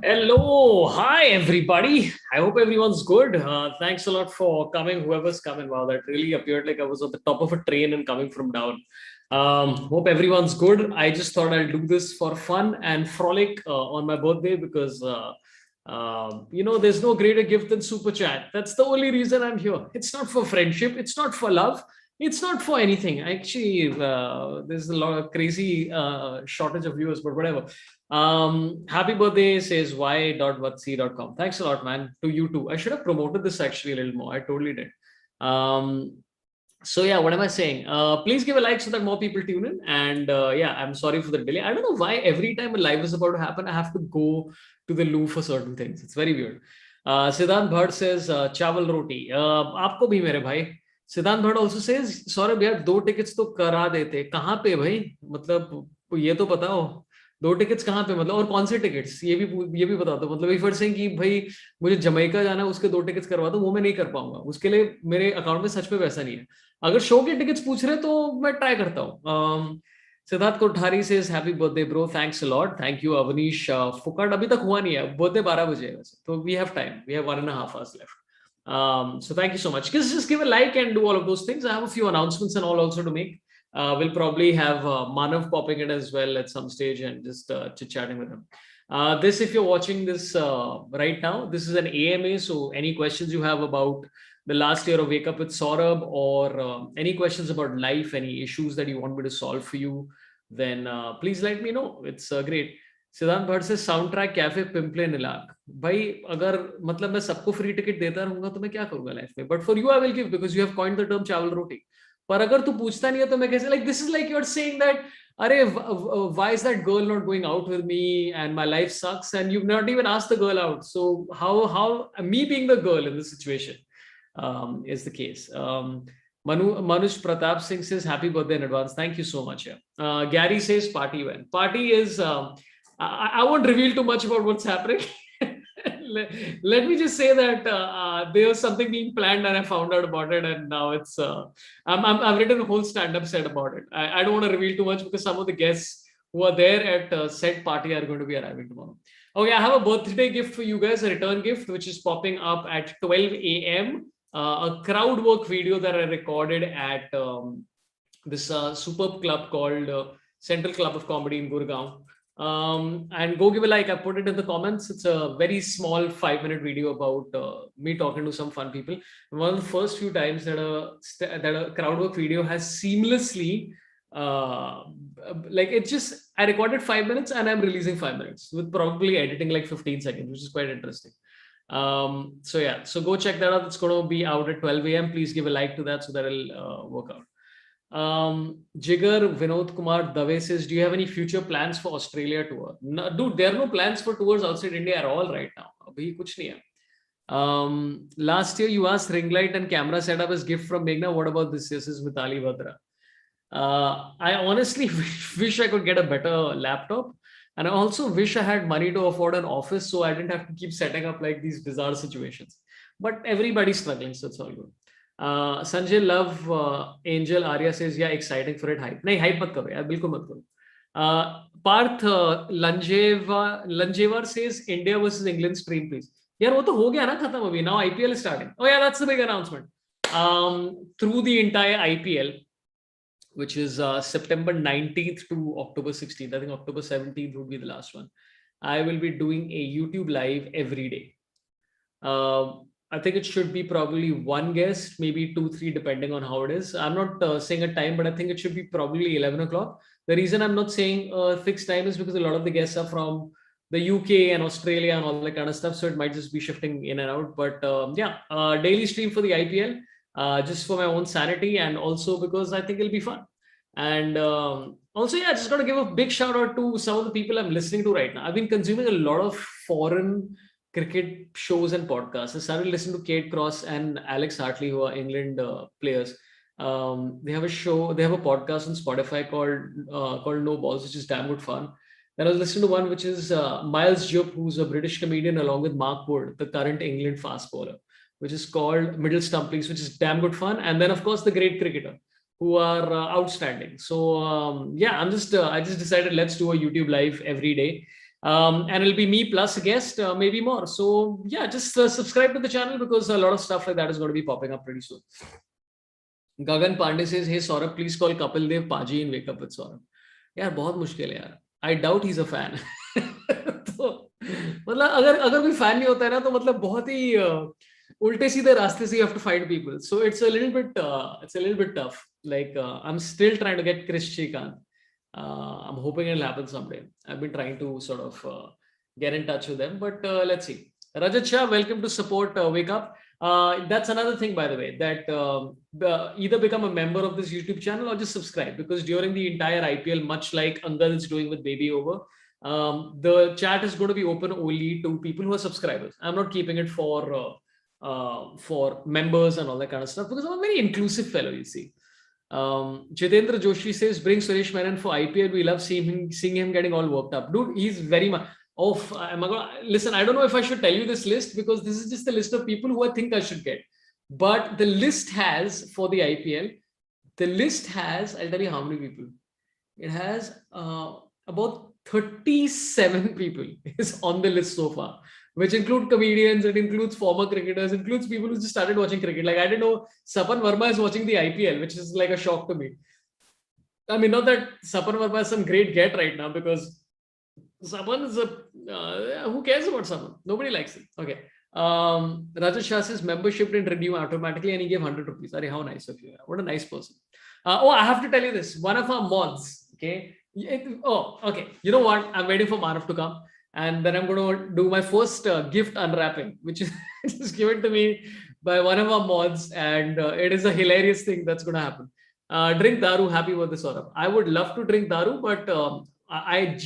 Hello, hi everybody. I hope everyone's good. Thanks a lot for coming, whoever's coming. Wow, that really appeared like I was on the top of a train and coming from down. Hope everyone's good. I just thought I'll do this for fun and frolic on my birthday because, there's no greater gift than super chat. That's the only reason I'm here. It's not for friendship, it's not for love, it's not for anything. Actually, there's a lot of crazy shortage of viewers, but whatever. Happy birthday says y.vatsi.com. Thanks a lot, man. To you too. I should have promoted this actually a little more. I totally did. So yeah, what am I saying? Please give a like so that more people tune in. And yeah, I'm sorry for the delay. I don't know why every time a live is about to happen, I have to go to the loo for certain things. It's very weird. Siddhant Bhatt says, chawal roti. आपको भी मेरे भाई. सिद्धांत Bhatt also says, Saurabh यार दो tickets तो करा देते. कहाँ पे भाई? मतलब ये तो बताओ. दो टिकट्स कहाँ पे, मतलब और कौन से टिकट्स, ये भी बता दो. मतलब इफ सिंह कि भाई मुझे जमैका जाना है, उसके दो टिकट्स करवा दो, वो मैं नहीं कर पाऊंगा. उसके लिए मेरे अकाउंट में सच में पैसा नहीं है. अगर शो के टिकट्स पूछ रहे तो मैं ट्राई करता हूँ. सिद्धार्थ कोठारी से happy birthday bro, thanks a lot. Thank you Avneesh फुकट. अभी तक हुआ नहीं है, बर्थडे 12 बजे है वैसे, तो we have time, we have 1.5 hours left. So thank you so much. Just give a like and do all of those things. I have a few announcements and all also to make. We'll probably have Manav popping in as well at some stage and just chit-chatting with him. This, if you're watching this right now, this is an AMA. So any questions you have about the last year of Wake Up with Sorabh, or any questions about life, any issues that you want me to solve for you, then please let me know. It's great. सिद्धांत भट्ट से sound track cafe Pimple निलाक. भाई अगर मतलब मैं सबको free ticket देता रहूंगा तो मैं क्या करूंगा लाइफ में. But for you I will give because you have coined the term चावल रोटी. पर अगर तू पूछता नहीं है तो मैं कैसे, like this is like you are saying that अरे why is that girl not going out with me and my life sucks and you not even asked the girl out. So how me being the girl in this situation is the case. Manush Pratap Singh says happy birthday in advance. Thank you so much. Gary says party when. Party is I won't reveal too much about what's happening. Let me just say that there was something being planned and I found out about it, and now it's I've written a whole stand-up set about it. I don't want to reveal too much because some of the guests who are there at said party are going to be arriving tomorrow. Okay, I have a birthday gift for you guys, a return gift, which is popping up at 12 a.m. A crowd work video that I recorded at this superb club called Central Club of Comedy in Gurgaon. And go give a like. I put it in the comments. It's a very small 5-minute video about me talking to some fun people. One of the first few times that a crowd work video has seamlessly like it's just, I recorded 5 minutes and I'm releasing 5 minutes with probably editing like 15 seconds, which is quite interesting. So yeah, so go check that out. It's going to be out at 12 a.m. Please give a like to that so that it'll work out. Jigar Vinod Kumar Dave says, do you have any future plans for Australia tour? No, dude, there are no plans for tours outside India at all right now. Abhi kuch nahi hai. Last year you asked ring light and camera setup as gift from Meghna. What about this year? Says Vitali Vadra. I honestly wish I could get a better laptop, and I also wish I had money to afford an office so I didn't have to keep setting up like these bizarre situations. But everybody's struggling, so it's all good. Sanjay Love Angel Arya says, yeah, exciting for it. Hype. नहीं, hype मत करो यार, बिल्कुल मत करो. Parth Lanjevar says, India versus England stream please. यार वो तो हो गया ना खत्म अभी. Now IPL is starting. Oh yeah, that's the big announcement. Through the entire IPL, which is September 19th to October 16th. I think October 17th would be the last one. I will be doing a YouTube live every day. I think it should be probably one guest, maybe 2, 3, depending on how it is. I'm not saying a time, but I think it should be probably 11 o'clock. The reason I'm not saying a fixed time is because a lot of the guests are from the UK and Australia and all that kind of stuff. So it might just be shifting in and out. But yeah, daily stream for the IPL, just for my own sanity and also because I think it'll be fun. And also, yeah, I just got to give a big shout out to some of the people I'm listening to right now. I've been consuming a lot of foreign cricket shows and podcasts. I started listening to Kate Cross and Alex Hartley, who are England players. They have a show, they have a podcast on Spotify called No Balls, which is damn good fun. Then I was listening to one which is Miles Jupp, who's a British comedian, along with Mark Wood, the current England fast bowler, which is called Middle Stumplings, which is damn good fun. And then, of course, the great cricketer, who are outstanding. So yeah, I just decided let's do a YouTube live every day. And it'll be me plus a guest, maybe more. So yeah, just subscribe to the channel because a lot of stuff like that is going to be popping up pretty soon. Gagan Pandey says, "Hey Saurabh, please call Kapil Dev Paji in Wake Up with Saurabh." यार बहुत मुश्किल है यार. I doubt he's a fan. तो मतलब अगर अगर कोई फैन नहीं होता है ना तो मतलब बहुत ही उल्टे सीधे रास्ते से you have to find people. So it's a little bit tough. Like I'm still trying to get Chris Shrikant. I'm hoping it'll happen someday. I've been trying to sort of get in touch with them, but let's see. Rajat Shah, welcome to support Wake Up. That's another thing, by the way, that either become a member of this YouTube channel or just subscribe, because during the entire IPL, much like Angad is doing with Baby Over, the chat is going to be open only to people who are subscribers. I'm not keeping it for members and all that kind of stuff, because I'm a very inclusive fellow, you see. Jitendra Joshi says, bring Suresh Menon for IPL. We love seeing him getting all worked up. Dude, he's very much... listen, I don't know if I should tell you this list, because this is just a list of people who I think I should get. But the list has, for the IPL, I'll tell you how many people. It has about 37 people is on the list so far, which include comedians, it includes former cricketers, it includes people who just started watching cricket. Like, I didn't know Sapan Verma is watching the IPL, which is like a shock to me. I mean, not that Sapan Verma is some great get right now, because Sapan is who cares about Sapan? Nobody likes him. Okay. Rajesh Shah says membership didn't renew automatically and he gave 100 rupees. Arey, how nice of you. What a nice person. I have to tell you this. One of our mods, okay. Okay. You know what? I'm waiting for Manav to come. And then I'm going to do my first gift unwrapping, which is just given to me by one of our mods. And it is a hilarious thing that's going to happen. Drink Daru, happy birthday, Saurabh. I would love to drink Daru, but I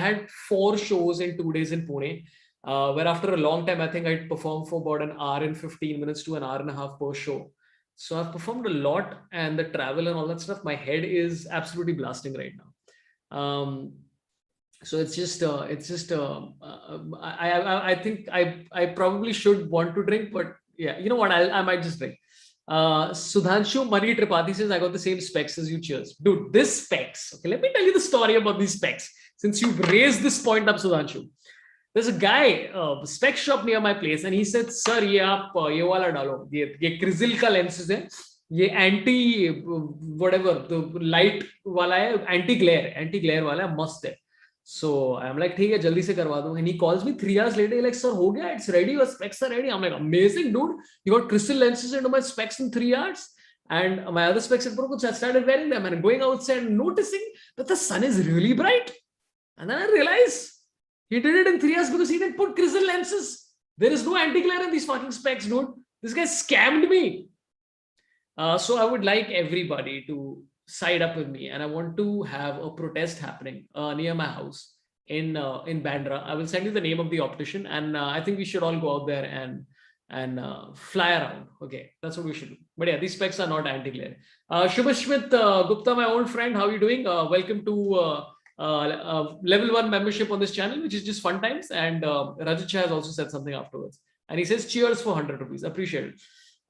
had 4 shows in 2 days in Pune, where after a long time, I think I'd performed for about an hour and 15 minutes to an hour and a half per show. So I've performed a lot, and the travel and all that stuff, my head is absolutely blasting right now. So it's just I think I probably should want to drink, but yeah, you know what, I might just drink. Sudhanshu Mani Tripathi says, I got the same specs as you, cheers. Dude, this specs, okay, let me tell you the story about these specs, since you've raised this point up, Sudhanshu. There's a guy, spec shop near my place, and he said, sir, ye aap ye wala dalo, ye Crisil ka lenses hai, ये anti whatever the light वाला है, anti glare वाला है, मस्त है. So I'm like, ठीक है, जल्दी से करवा दूं. And he calls me 3 hours later, like, sir, हो गया, it's ready, your specs are ready. I'm like, amazing, dude, you got crystal lenses into my specs in 3 hours. And my other specs at Pro, I started wearing them and going outside and noticing that the sun is really bright. And then I realized he did it in 3 hours because he didn't put crystal lenses. There is no anti-glare in these fucking specs, dude. This guy scammed me. So I would like everybody to side up with me, and I want to have a protest happening near my house in Bandra. I will send you the name of the optician, and I think we should all go out there and fly around. Okay, that's what we should do. But yeah, these specs are not anti-glare. Shubhashmit Gupta, my old friend, how are you doing? Welcome to level 1 membership on this channel, which is just fun times. And Rajat has also said something afterwards, and he says, cheers for 100 rupees. Appreciate it.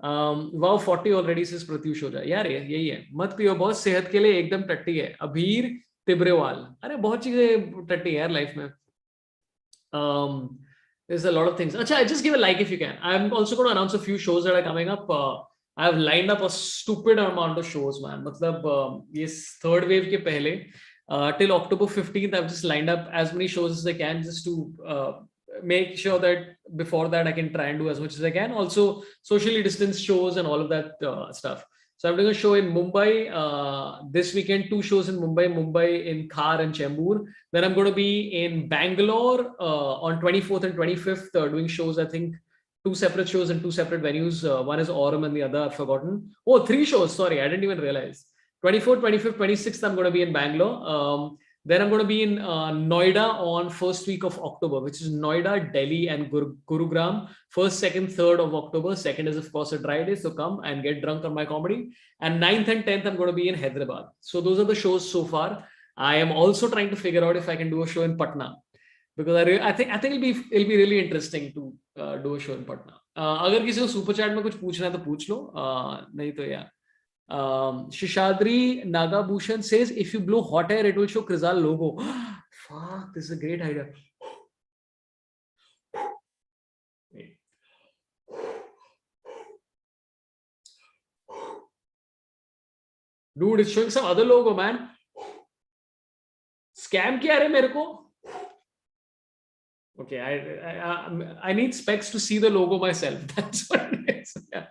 Wow, 40 already says Pratyush Oja. यार यही है, मत पियो बहुत, सेहत के लिए एकदम टट्टी है. अभीर तिब्रेवाल, अरे बहुत चीजें टट्टी है यार लाइफ में. There's a lot of things. Acha, just give a like if you can. I'm also going to announce a few shows that are coming up. I've lined up a stupid amount of shows, man. मतलब this third wave के पहले till October 15th, I've just lined up as many shows as I can, just to make sure that before that I can try and do as much as I can. Also socially distanced shows and all of that stuff. So I'm doing a show in Mumbai this weekend, 2 shows in Mumbai in Khar and Chembur. Then I'm going to be in Bangalore on 24th and 25th doing shows. I think 2 separate shows in 2 separate venues. One is Aurum and the other I've forgotten. 3 shows. Sorry, I didn't even realize. 24th, 25th, 26th, I'm going to be in Bangalore. Then I'm going to be in Noida on first week of October, which is Noida, Delhi, and Gurugram. 1st, 2nd, 3rd of October. 2nd is, of course, a dry day, so come and get drunk on my comedy. And 9th and 10th, I'm going to be in Hyderabad. So those are the shows so far. I am also trying to figure out if I can do a show in Patna, because I think it'll be really interesting to do a show in Patna. अगर किसी को super chat में कुछ पूछना है तो पूछ लो, नहीं तो यार. Shishadri Nagabhushan says, if you blow hot air, it will show Krizal logo. Fuck, this is a great idea. Dude, it's showing some other logo, man. Scam kiya re mere ko? Okay, I need specs to see the logo myself. That's what it is. Yeah.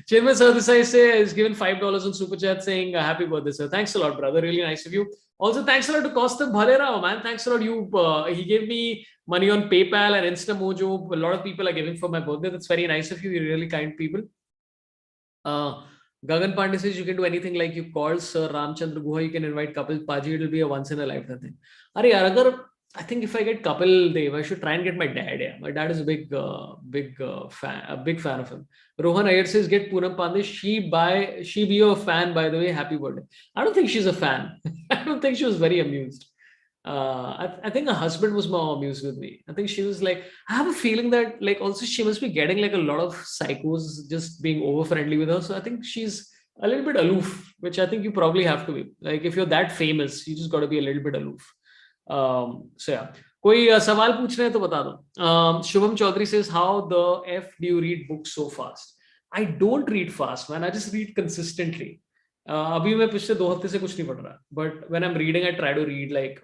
Chinmay Sardesai is given $5 on Super Chat saying happy birthday, sir. Thanks a lot, brother. Really nice of you. Also, thanks a lot to Kaustubh Bhalera, man. Thanks a lot. He gave me money on PayPal and InstaMojo. A lot of people are giving for my birthday. That's very nice of you. You're really kind people. Gagan Pandey says you can do anything like you called Sir Ramchandra Guha. You can invite couple Paji. It'll be a once in a lifetime thing. I think if I get Kapil Dev, I should try and get my dad. Yeah, my dad is a big fan, of him. Rohan Ayer says get Poonam Pandey. She be your fan, by the way. Happy birthday. I don't think she's a fan. I don't think she was very amused. I think her husband was more amused with me. I think she was like, I have a feeling that like also she must be getting like a lot of psychos just being over friendly with her. So I think she's a little bit aloof, which I think you probably have to be. Like if you're that famous, you just got to be a little bit aloof. So yeah. कोई सवाल पूछ रहे हैं तो बता दो. Shubham Chaudhary says, how the F do you read books so fast? I don't read fast, man. I just read consistently. अभी मैं पिछले 2 हफ्ते से कुछ नहीं पढ़ रहा. But when I'm reading, I try to read like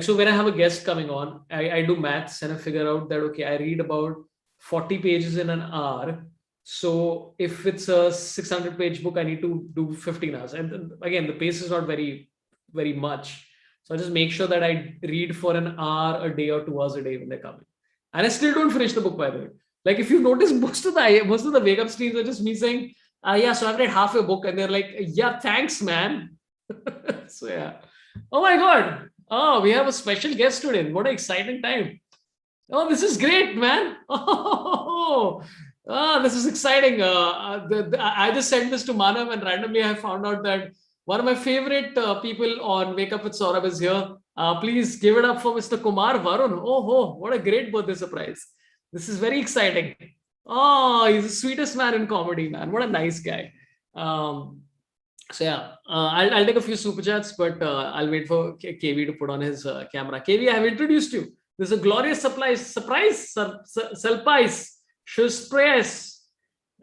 so when I have a guest coming on, I do maths and I figure out that, okay, I read about 40 pages in an hour. So if it's a 600-page book, I need to do 15 hours. And then, again, the pace is not very, very much. So I just make sure that I read for an hour a day or 2 hours a day when they come in. And I still don't finish the book, by the way. Like if you notice, most of the wake up streams are just me saying, yeah, so I've read half a book, and they're like, yeah, thanks, man. So yeah. Oh my God. Oh, we have a special guest today. What an exciting time. Oh, this is great, man. This is exciting. I just sent this to Manav, and randomly I found out that one of my favorite people on Wake Up with Sorabh is here. Please give it up for Mr. Kumar Varun. Oh, what a great birthday surprise. This is very exciting. Oh, he's the sweetest man in comedy, man. What a nice guy. So yeah, I'll take a few super chats, but I'll wait for KV to put on his camera. KV, I have introduced you. This is a glorious surprise,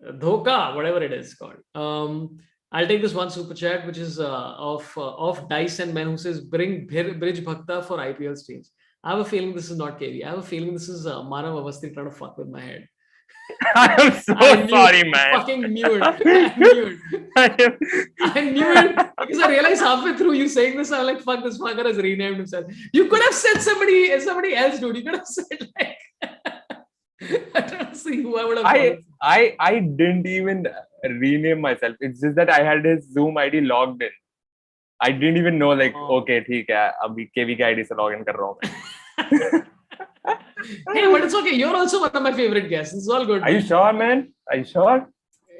dhoka, whatever it is called. I'll take this one super chat, which is of Dice and Men, who says, bring Bridge Bhakta for IPL streams. I have a feeling this is not KV. I have a feeling this is Manav Avasthi trying to fuck with my head. I'm so sorry, man. Fucking knew it. I knew it because I realized halfway through you saying this, I'm like, fuck, this fucker has renamed himself. You could have said somebody else, dude. You could have said like, I don't see who I would have. I didn't even rename myself. It's just that I had his Zoom ID logged in. I didn't even know like, okay, ठीक है, अभी KV का ID से log in कर रहा हूँ. Hey, but it's okay. You're also one of my favorite guests. It's all good. Are you sure, man? Are you sure?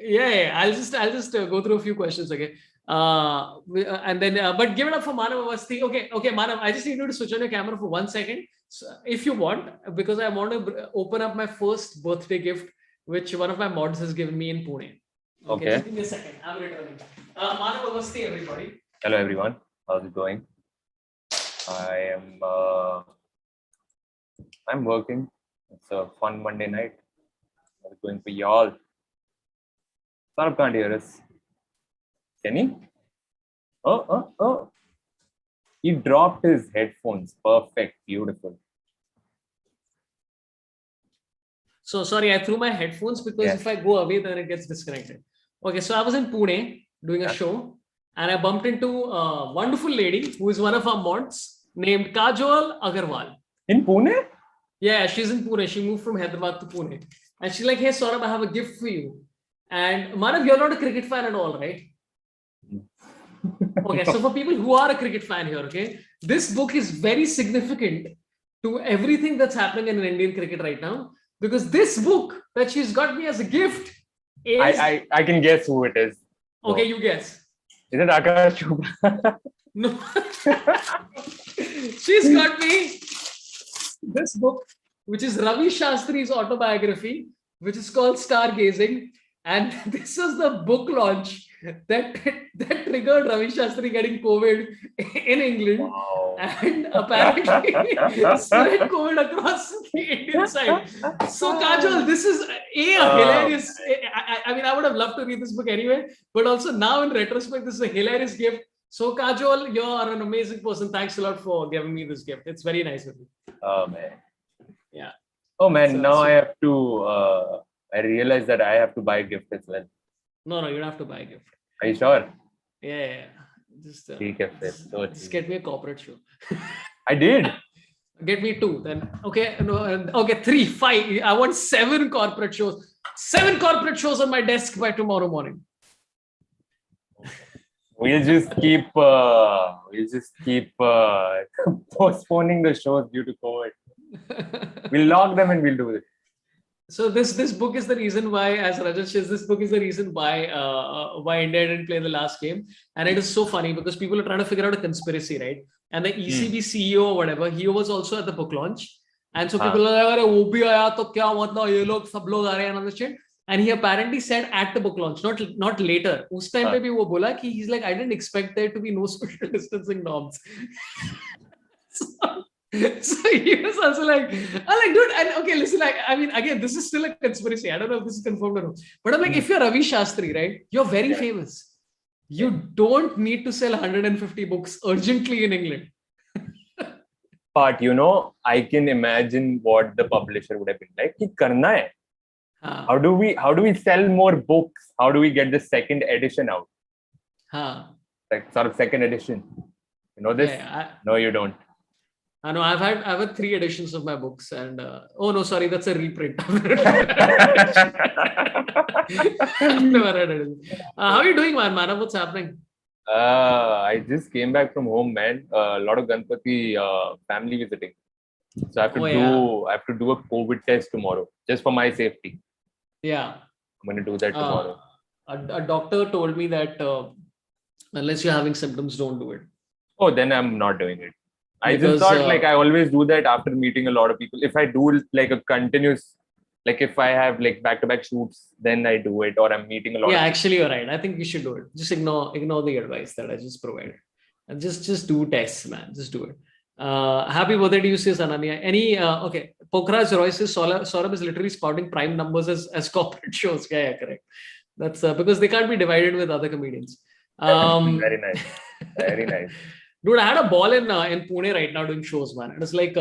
Yeah. I'll just go through a few questions, okay? And then, but give it up for Manav Avasthi. Okay, Manav, I just need you to switch on your camera for 1 second, so, if you want, because I want to open up my first birthday gift, which one of my mods has given me in Pune. Okay. Just give me a second. I'm returning. Manav Avasthi, everybody. Hello, everyone. How's it going? I'm working. It's a fun Monday night. How's it going for y'all? Sorabh can't hear us. Can he? Oh. He dropped his headphones. Perfect. Beautiful. So sorry, I threw my headphones because if I go away, then it gets disconnected. Okay, so I was in Pune doing a show, and I bumped into a wonderful lady who is one of our mods named Kajol Agarwal. In Pune? Yeah, she's in Pune. She moved from Hyderabad to Pune. And she's like, hey, Sorabh, I have a gift for you. And Manav, you're not a cricket fan at all, right? Okay, so for people who are a cricket fan here, okay, this book is very significant to everything that's happening in Indian cricket right now. Because this book that she's got me as a gift is... I can guess who it is. Okay, you guess. Is it Akash Chopra? No. She's got me this book, which is Ravi Shastri's autobiography, which is called Stargazing. And this was the book launch that that triggered Ravi Shastri getting COVID in England, Wow. and apparently spread COVID across the Indian side. So Kajol, this is a Oh, hilarious. I mean, I would have loved to read this book anyway, but also now in retrospect, this is a hilarious gift. So Kajol, you're an amazing person. Thanks a lot for giving me this gift. It's very nice of you. oh man. Yeah. Oh man, now I So have to. I realize that I have to buy a gift as well. no, you don't have to buy a gift. Are you sure? Yeah. Just, ठीक है फिर तो just get me a corporate show. I did. Get me 2 then. Okay, no, okay, 3, 5. I want 7 corporate shows. 7 corporate shows on my desk by tomorrow morning. We'll just keep postponing the shows due to COVID. We'll log them and we'll do it. So this book is the reason why, as Rajat says, this book is the reason why India didn't play the last game, and it is so funny because people are trying to figure out a conspiracy, right? And the ECB CEO or whatever, he was also at the book launch, and so people are like, "अरे वो भी आया तो क्या मतलब ये लोग सब लोग आ रहे हैं," and other shit. And he apparently said at the book launch, not later. उस time पे भी वो बोला कि he's like, I didn't expect there to be no social distancing norms. So he was also like, I'm like, dude, and okay, listen, like, I mean, again, this is still a conspiracy. I don't know if this is confirmed or not. But I'm like, if you're Ravi Shastri, right, you're very famous. You don't need to sell 150 books urgently in England. But I can imagine what the publisher would have been like. कि करना है. How do we sell more books? How do we get the second edition out? Like sort of second edition. You know this? No, you don't. I know I've had 3 editions of my books, and oh no, sorry, that's a reprint. I've never read it. How are you doing, man? What's happening? I just came back from home, man. A lot of Ganpati family visiting, so I have to do a COVID test tomorrow just for my safety. Yeah, I'm going to do that tomorrow. A doctor told me that unless you're having symptoms, don't do it. Oh, then I'm not doing it. I just thought like I always do that after meeting a lot of people. If I do like a continuous, like if I have like back-to-back shoots, then I do it, or I'm meeting a lot. Yeah, actually, you're right. I think you should do it. Just ignore the advice that I just provided, and just do tests, man. Just do it. Happy birthday to you, sis Ananya. Any okay? Pokhraj Roy says Sorab is literally spouting prime numbers as corporate shows. Yeah, correct. That's because they can't be divided with other comedians. Very nice. Very nice. Dude, I had a ball in Pune right now doing shows, man. It was like,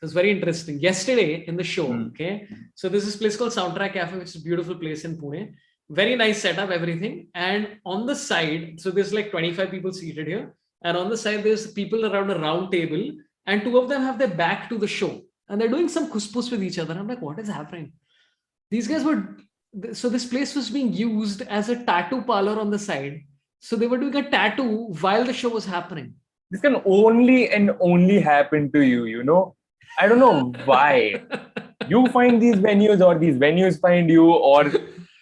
it's very interesting. Yesterday in the show, okay? So there's this place called Soundtrack Cafe, which is a beautiful place in Pune. Very nice setup, everything. And on the side, so there's like 25 people seated here. And on the side, there's people around a round table. And 2 of them have their back to the show. And they're doing some kuspus with each other. I'm like, what is happening? These guys were... So this place was being used as a tattoo parlor on the side. So they were doing a tattoo while the show was happening. This can only and only happen to you, I don't know why. You find these venues or these venues find you, or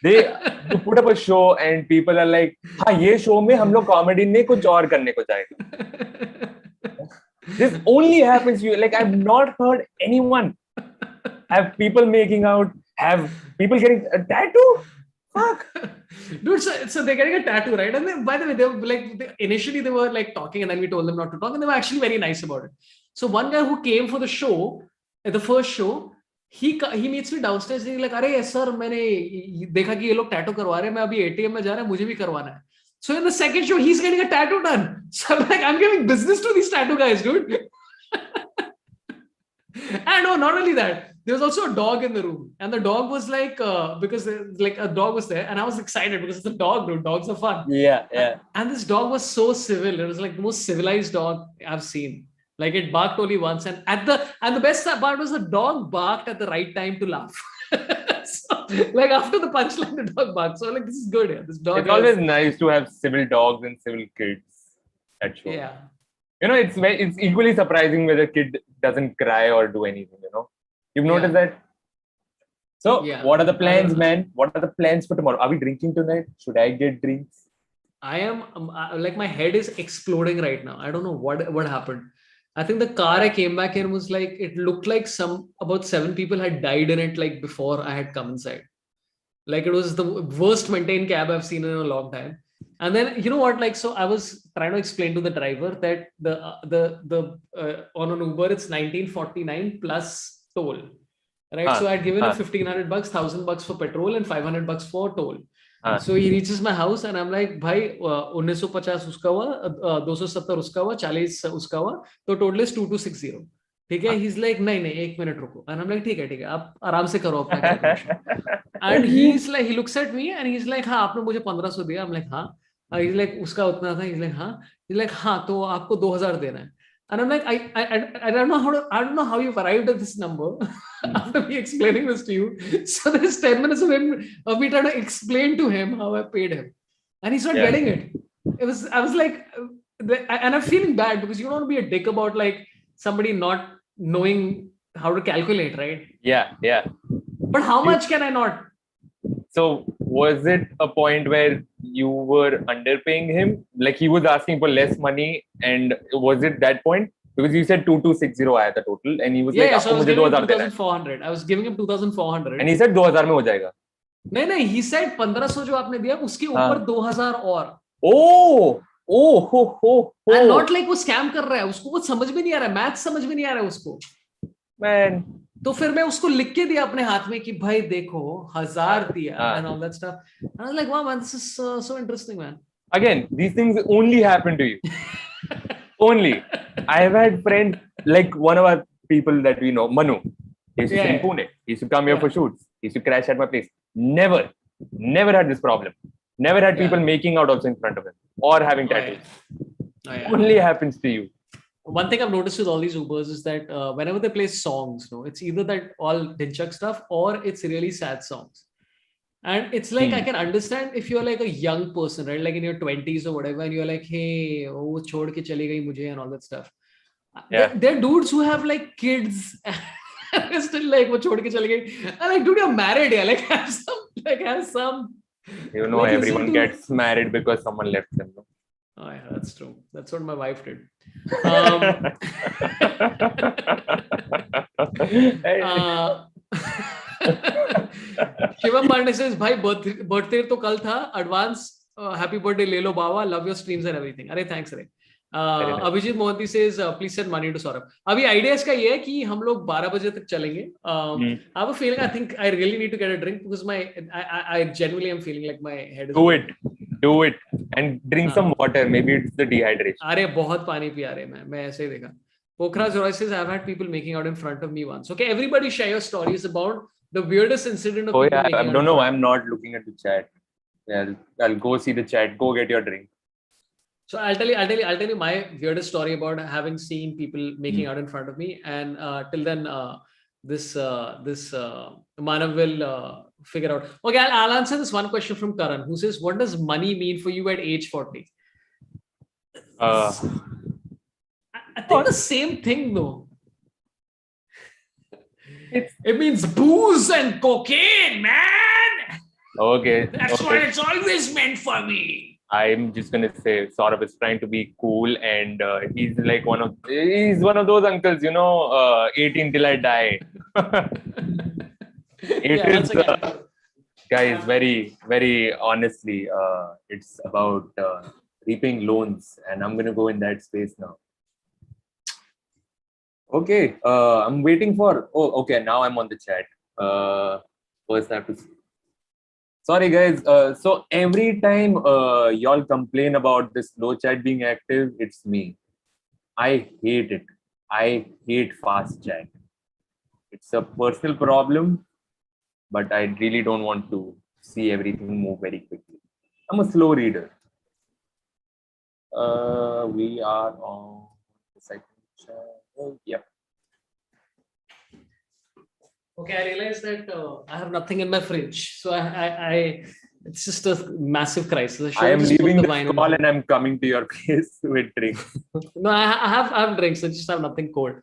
you put up a show and people are like, हाँ ये show में हम लोग comedy नहीं कुछ और करने को जाएगा. This only happens to you. Like I've not heard anyone have people making out, have people getting a tattoo. Fuck. Dude, so they're getting a tattoo, right? And then, by the way, they were like, initially they were like talking, and then we told them not to talk, and they were actually very nice about it. So one guy who came for the show, at the first show, he meets me downstairs, and he's like, "अरे sir, मैंने देखा कि ये लोग tattoo करवा रहे हैं, मैं अभी ATM में जा रहा है, मुझे भी करवाना है." So in the second show, he's getting a tattoo done. So I'm like, I'm giving business to these tattoo guys, dude. And no, not only that. There was also a dog in the room, and the dog was like, because like a dog was there, and I was excited because it's a dog, dude. Dogs are fun. Yeah. And this dog was so civil. It was like the most civilized dog I've seen. Like it barked only once, and the best part was the dog barked at the right time to laugh. So, like after the punchline, the dog barked. So like this is good. Yeah, this dog. It's always nice to have civil dogs and civil kids at shows. Yeah. It's equally surprising whether a kid doesn't cry or do anything. You've noticed that? So, what are the plans, man? What are the plans for tomorrow? Are we drinking tonight? Should I get drinks? I am like my head is exploding right now. I don't know what happened. I think the car I came back in was like, it looked like about 7 people had died in it like before I had come inside. Like it was the worst maintained cab I've seen in a long time. And then you know what? Like so, I was trying to explain to the driver that the on an Uber it's 1949 plus toll, right? So I'd given him $1,500, $1,000 for petrol and $500 for toll. So he reaches my house and I'm like, भाई 1950 उसका हुआ, 270 उसका हुआ, 40 उसका हुआ, तो total is 2260. ठीक है? He's like, नहीं नहीं, 1 मिनट रुको. And I'm like, ठीक है, आप आराम से करो अपना calculation. And he's like, he looks at me and he's like, हाँ आपने मुझे 1500 दिया. I'm like, हाँ. He's like, उसका उतना था. He's like, हाँ. He's like, हाँ तो आपको 2000 देना है. And I'm like, I don't know I don't know how you've arrived at this number after me explaining this to you. So there's 10 minutes of me trying to explain to him how I paid him, and he's not getting it. I was like, and I'm feeling bad because you don't want to be a dick about like somebody not knowing how to calculate, right? Yeah. But how much can I not? So was it a point where you were underpaying him? Like he was asking for less money, and was it that point? Because you said 2260 आया था total, and he was like, so I was मुझे giving him 2000 देना है. 2400. I was giving him 2400. And he said 2000 में हो जाएगा. नहीं, he said 1500 जो आपने दिया उसके ऊपर 2000 और. Oh. And not like वो scam कर रहा है, उसको कुछ समझ में नहीं आ रहा है, मैथ समझ में नहीं आ रहा है उसको. Man. तो फिर मैं उसको लिख के दिया अपने हाथ में कि भाई देखो 1000 दिया and all that stuff. And I was like, wow man, this is so interesting, man. Again, these things only happen to you. Only. I have had friends like one of our people that we know, Manu. He used to stay in Pune. He used to come here for shoots. He used to crash at my place. Never had this problem. Never had people making out also in front of him or having tattoos. Only happens to you. One thing I've noticed with all these Ubers is that whenever they play songs, it's either that all Dinchak stuff or it's really sad songs. And it's like, I can understand if you're like a young person, right? Like in your 20s or whatever, and you're like, hey, oh, chhod ke chali gayi mujhe and all that stuff. There are dudes who have like kids and they're still like, wo chhod ke chali gayi. And like, dude, you're married, yeah. Like, have some. You know, like, everyone gets married because someone left them. No? Oh, yeah, that's true. That's what my wife did. Shivam Pandey says, "भाई birthday तो कल था. Advance happy birthday ले लो बाबा. Love your streams and everything." अरे thanks रे. Abhijit Mohanty says, "Please send money to Saurabh." अभी ideas का ये है कि हम लोग 12 बजे तक चलेंगे. I have a feeling I think I really need to get a drink because I genuinely am feeling like my head is. Do it and drink some water. Maybe it's the dehydration. अरे बहुत पानी पिया रहे मैं ऐसे ही देखा. Pokhara Roy says, "I've had people making out in front of me once." Okay, everybody share your stories about the weirdest incident of people making out. I don't know. I'm not looking at the chat. Yeah, I'll go see the chat. Go get your drink. So I'll tell you my weirdest story about having seen people making out in front of me. And till then, this Manav will figure out. Okay, I'll answer this one question from Karan, who says, "What does money mean for you at age 40?" I think the same thing though. It means booze and cocaine, man. Okay. That's what it's always meant for me. I'm just gonna say Saurabh is trying to be cool, and he's like one of those uncles, 18 till I die. Guys, very, very honestly, it's about repaying loans, and I'm gonna go in that space now. Okay, I'm waiting for. Oh, okay, now I'm on the chat. First, I have to. Sorry, guys. So every time y'all complain about this slow chat being active, it's me. I hate it. I hate fast chat. It's a personal problem, but I really don't want to see everything move very quickly. I'm a slow reader. We are on the second chat. Yep. Okay, I realized that I have nothing in my fridge, so I it's just a massive crisis. I am leaving the call and I'm coming to your place with drinks. No, I have drinks. I just have nothing cold.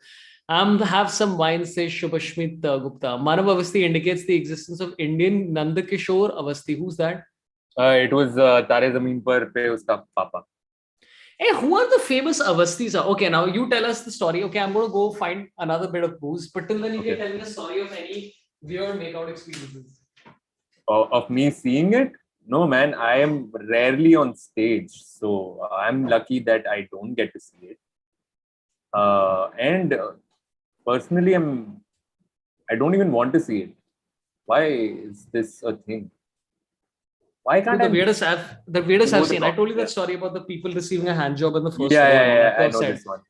Have some wine, says Shubhashmit Gupta. Manav Avasthi indicates the existence of Indian Nandakishore Avasthi. Who's that? It was Tare Zameen Par pe uska papa. Hey, who are the famous Avasthis? Okay, now you tell us the story. Okay, I'm going to go find another bit of booze. But till then, you can tell me the story of any weird makeout experiences. Of me seeing it? No, man. I am rarely on stage, so I'm lucky that I don't get to see it. And personally, I don't even want to see it. Why is this a thing? Why Dude, can't I the weirdest go I've the seen. I top? told you that story about the people receiving a hand job in the first Yeah, row yeah, and all yeah. that I was know said. this one.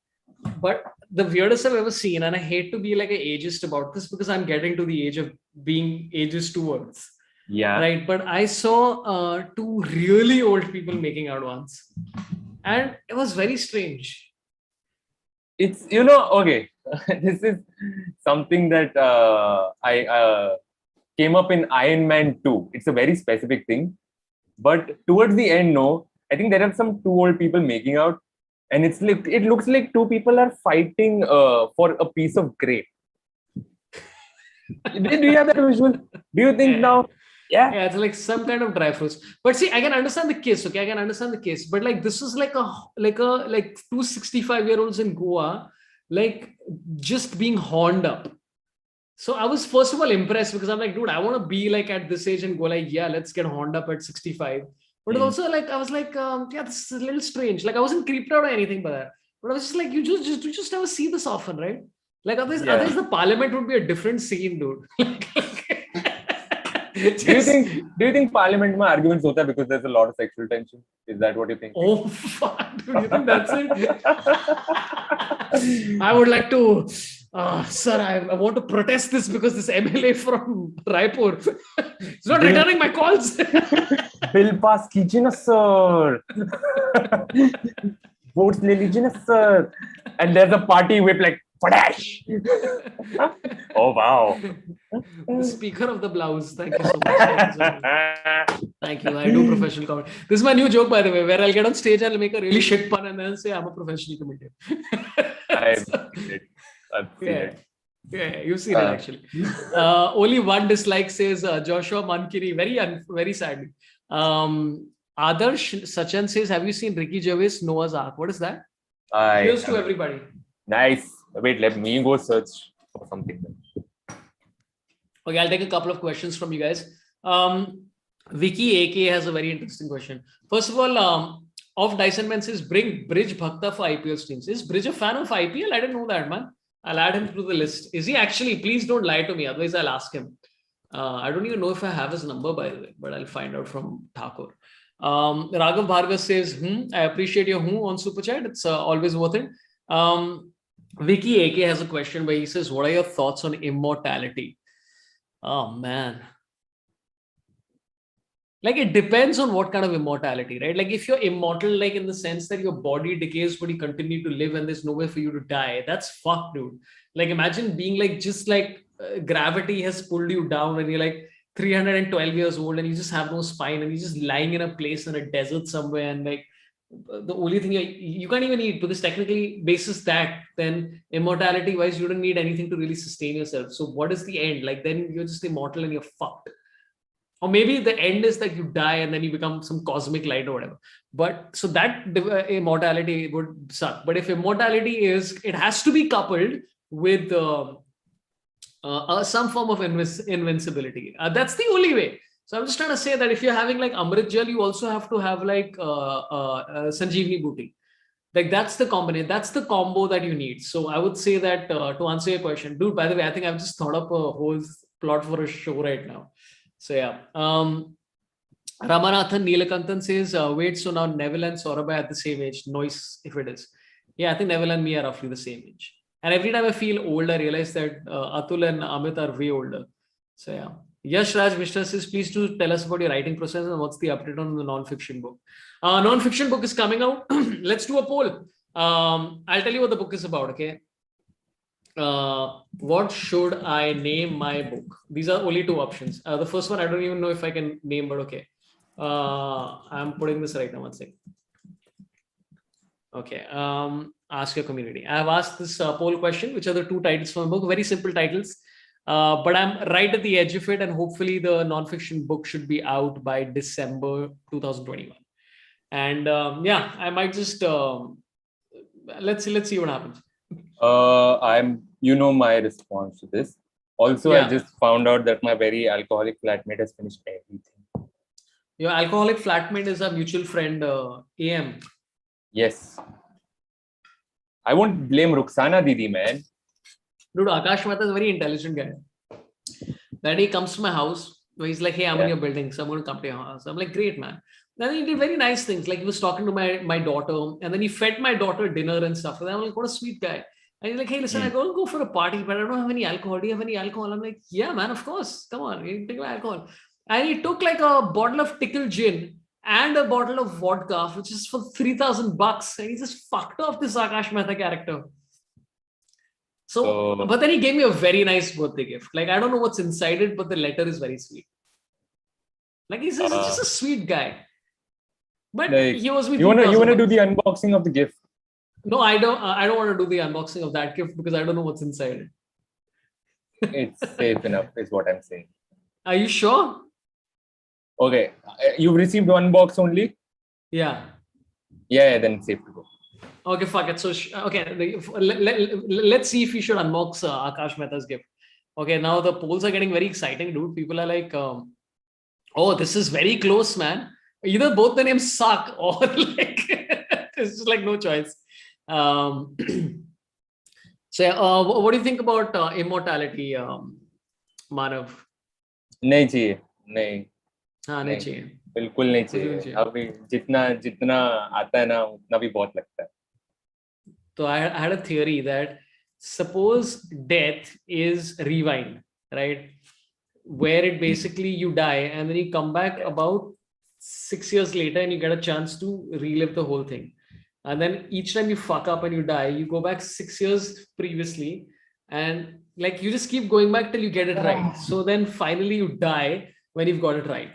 But the weirdest I've ever seen, and I hate to be like an ageist about this because I'm getting to the age of being ageist towards. Yeah. Right. But I saw two really old people making out once. And it was very strange. It's okay. This is something that I came up in Iron Man 2. It's a very specific thing, but towards the end, no, I think there are some two old people making out, and it looks like two people are fighting for a piece of grape. Do you have that visual? Do you think Yeah. now? Yeah. Yeah, it's like some kind of dry fruits. But see, I can understand the case. Okay, I can understand the case. But like this is like two 65-year-olds in Goa, like just being horned up. So I was first of all impressed because I'm like, dude, I want to be like at this age and go like, yeah, let's get horned up at 65. But Hmm. also like I was like, yeah, this is a little strange. Like I wasn't creeped out or anything by that. But I was just like, you just never see this often, right? Like otherwise Yeah. the parliament would be a different scene, dude. Do you Just think Parliament में arguments होता है because there's a lot of sexual tension? Is that what you're thinking? oh fuck, dude, you think that's it? I would like to, sir, I want to protest this because this MLA from Raipur is not Bill, returning my calls. bill pass कीजिए ना sir. Votes ले लीजिए ना sir. And there's a party whip like Fadash. Oh wow. The speaker of the blouse. Thank you so much. Thank you so much. Thank you. I do professional comedy. This is my new joke, by the way, where I'll get on stage and I'll make a really shit pun and then say I'm a professional comedian. I've seen it. I've seen Yeah. it. Yeah, you've seen it actually. Only one dislike says Joshua Mankini. Very sad. Adarsh Sachan says, have you seen Ricky Gervais Noah's Ark? What is that? Here's to everybody. Nice. Wait, let me go search for something. Okay, I'll take a couple of questions from you guys. Vicky AK has a very interesting question. First of all, of Dyson Man says, bring Bridge Bhakta for IPL streams. Is Bridge a fan of IPL? I didn't know that, man. I'll add him to the list. Is he actually? Please don't lie to me. Otherwise, I'll ask him. I don't even know if I have his number, by the way, but I'll find out from Thakur. Raghav Bhargav says, I appreciate your on Super Chat. It's always worth it. Vicky AK has a question where he says, what are your thoughts on immortality? Oh, man. Like it depends on what kind of immortality, right? Like if you're immortal, like in the sense that your body decays but you continue to live and there's nowhere for you to die, that's fucked, dude. Like imagine being like just like gravity has pulled you down and you're like 312 years old and you just have no spine and you're just lying in a place in a desert somewhere and like the only thing you can't even eat because technically basis that then immortality wise you don't need anything to really sustain yourself. So what is the end? Like then you're just immortal and you're fucked. Or maybe the end is that you die and then you become some cosmic light or whatever. But so that immortality would suck. But if immortality is, it has to be coupled with some form of invincibility. That's the only way. So I'm just trying to say that if you're having like Amrit Jal, you also have to have like Sanjeevani Booty. Like that's the combination, that's the combo that you need. So I would say that to answer your question, dude, by the way, I think I've just thought up a whole plot for a show right now. So yeah. Ramanathan Neelakantan says, wait, so now Neville and Sorabh are at the same age. Noise if it is. Yeah, I think Neville and me are roughly the same age. And every time I feel old, I realize that Atul and Amit are way older. So yeah. Yash Raj Mishra says, please do tell us about your writing process and what's the update on the non-fiction book. Non-fiction book is coming out. Let's do a poll. I'll tell you what the book is about, okay? What should I name my book? These are only two options. The first one, I don't even know if I can name, but okay. I'm putting this right now. One second. Okay. Ask your community. I have asked this poll question, which are the two titles for my book. Very simple titles. But I'm right at the edge of it, and hopefully the non-fiction book should be out by December 2021. And yeah, I might just let's see what happens. My response to this. Also, I Yeah. just found out that my very alcoholic flatmate has finished everything. Your alcoholic flatmate is a mutual friend, AM. Yes. I won't blame Ruxana Didi, man. Dude, Akash Mehta is a very intelligent guy. Then he comes to my house where he's like, hey, I'm in Yeah. your building, so I'm going to come to your house. I'm like, great, man. Then he did very nice things. Like he was talking to my daughter, and then he fed my daughter dinner and stuff. And I'm like, what a sweet guy. And he's like, hey, listen, I Hmm. go for a party, but I don't have any alcohol. Do you have any alcohol? I'm like, yeah, man, of course. Come on, you take my alcohol. And he took like a bottle of tickle gin and a bottle of vodka, which is for $3,000. And he just fucked off this Akash Mehta character. So, So, but then he gave me a very nice birthday gift. Like, I don't know what's inside it, but the letter is very sweet. Like, he's just uh, a sweet guy. But like, he owes me you three wanna thousand do the bucks. unboxing of the gift? No, I don't. I don't want to do the unboxing of that gift because I don't know what's inside It's safe it. enough, is what I'm saying. Are you sure? Okay, you've received one box only. Yeah. Yeah, then it's safe to go. Okay, fuck it. So, okay, let's see if we should unbox Akash Mehta's gift. Okay, now the polls are getting very exciting, dude. People are like, oh, this is very close, man. Either both the names suck or like it's just like no choice. Um, so, what do you think about immortality, Manav? नहीं चाहिए, नहीं, हाँ नहीं नहीं, चाहिए, बिल्कुल नहीं मुझे नहीं चाहिए. चाहिए. अभी जितना जितना आता है ना, उतना भी बहुत लगता है. So I had a theory that suppose death is rewind, right? Where it basically you die and then you come back Yeah. about 6 years later and you get a chance to relive the whole thing. And then each time you fuck up and you die, you go back 6 years previously and like you just keep going back till you get it right. So then finally you die when you've got it right.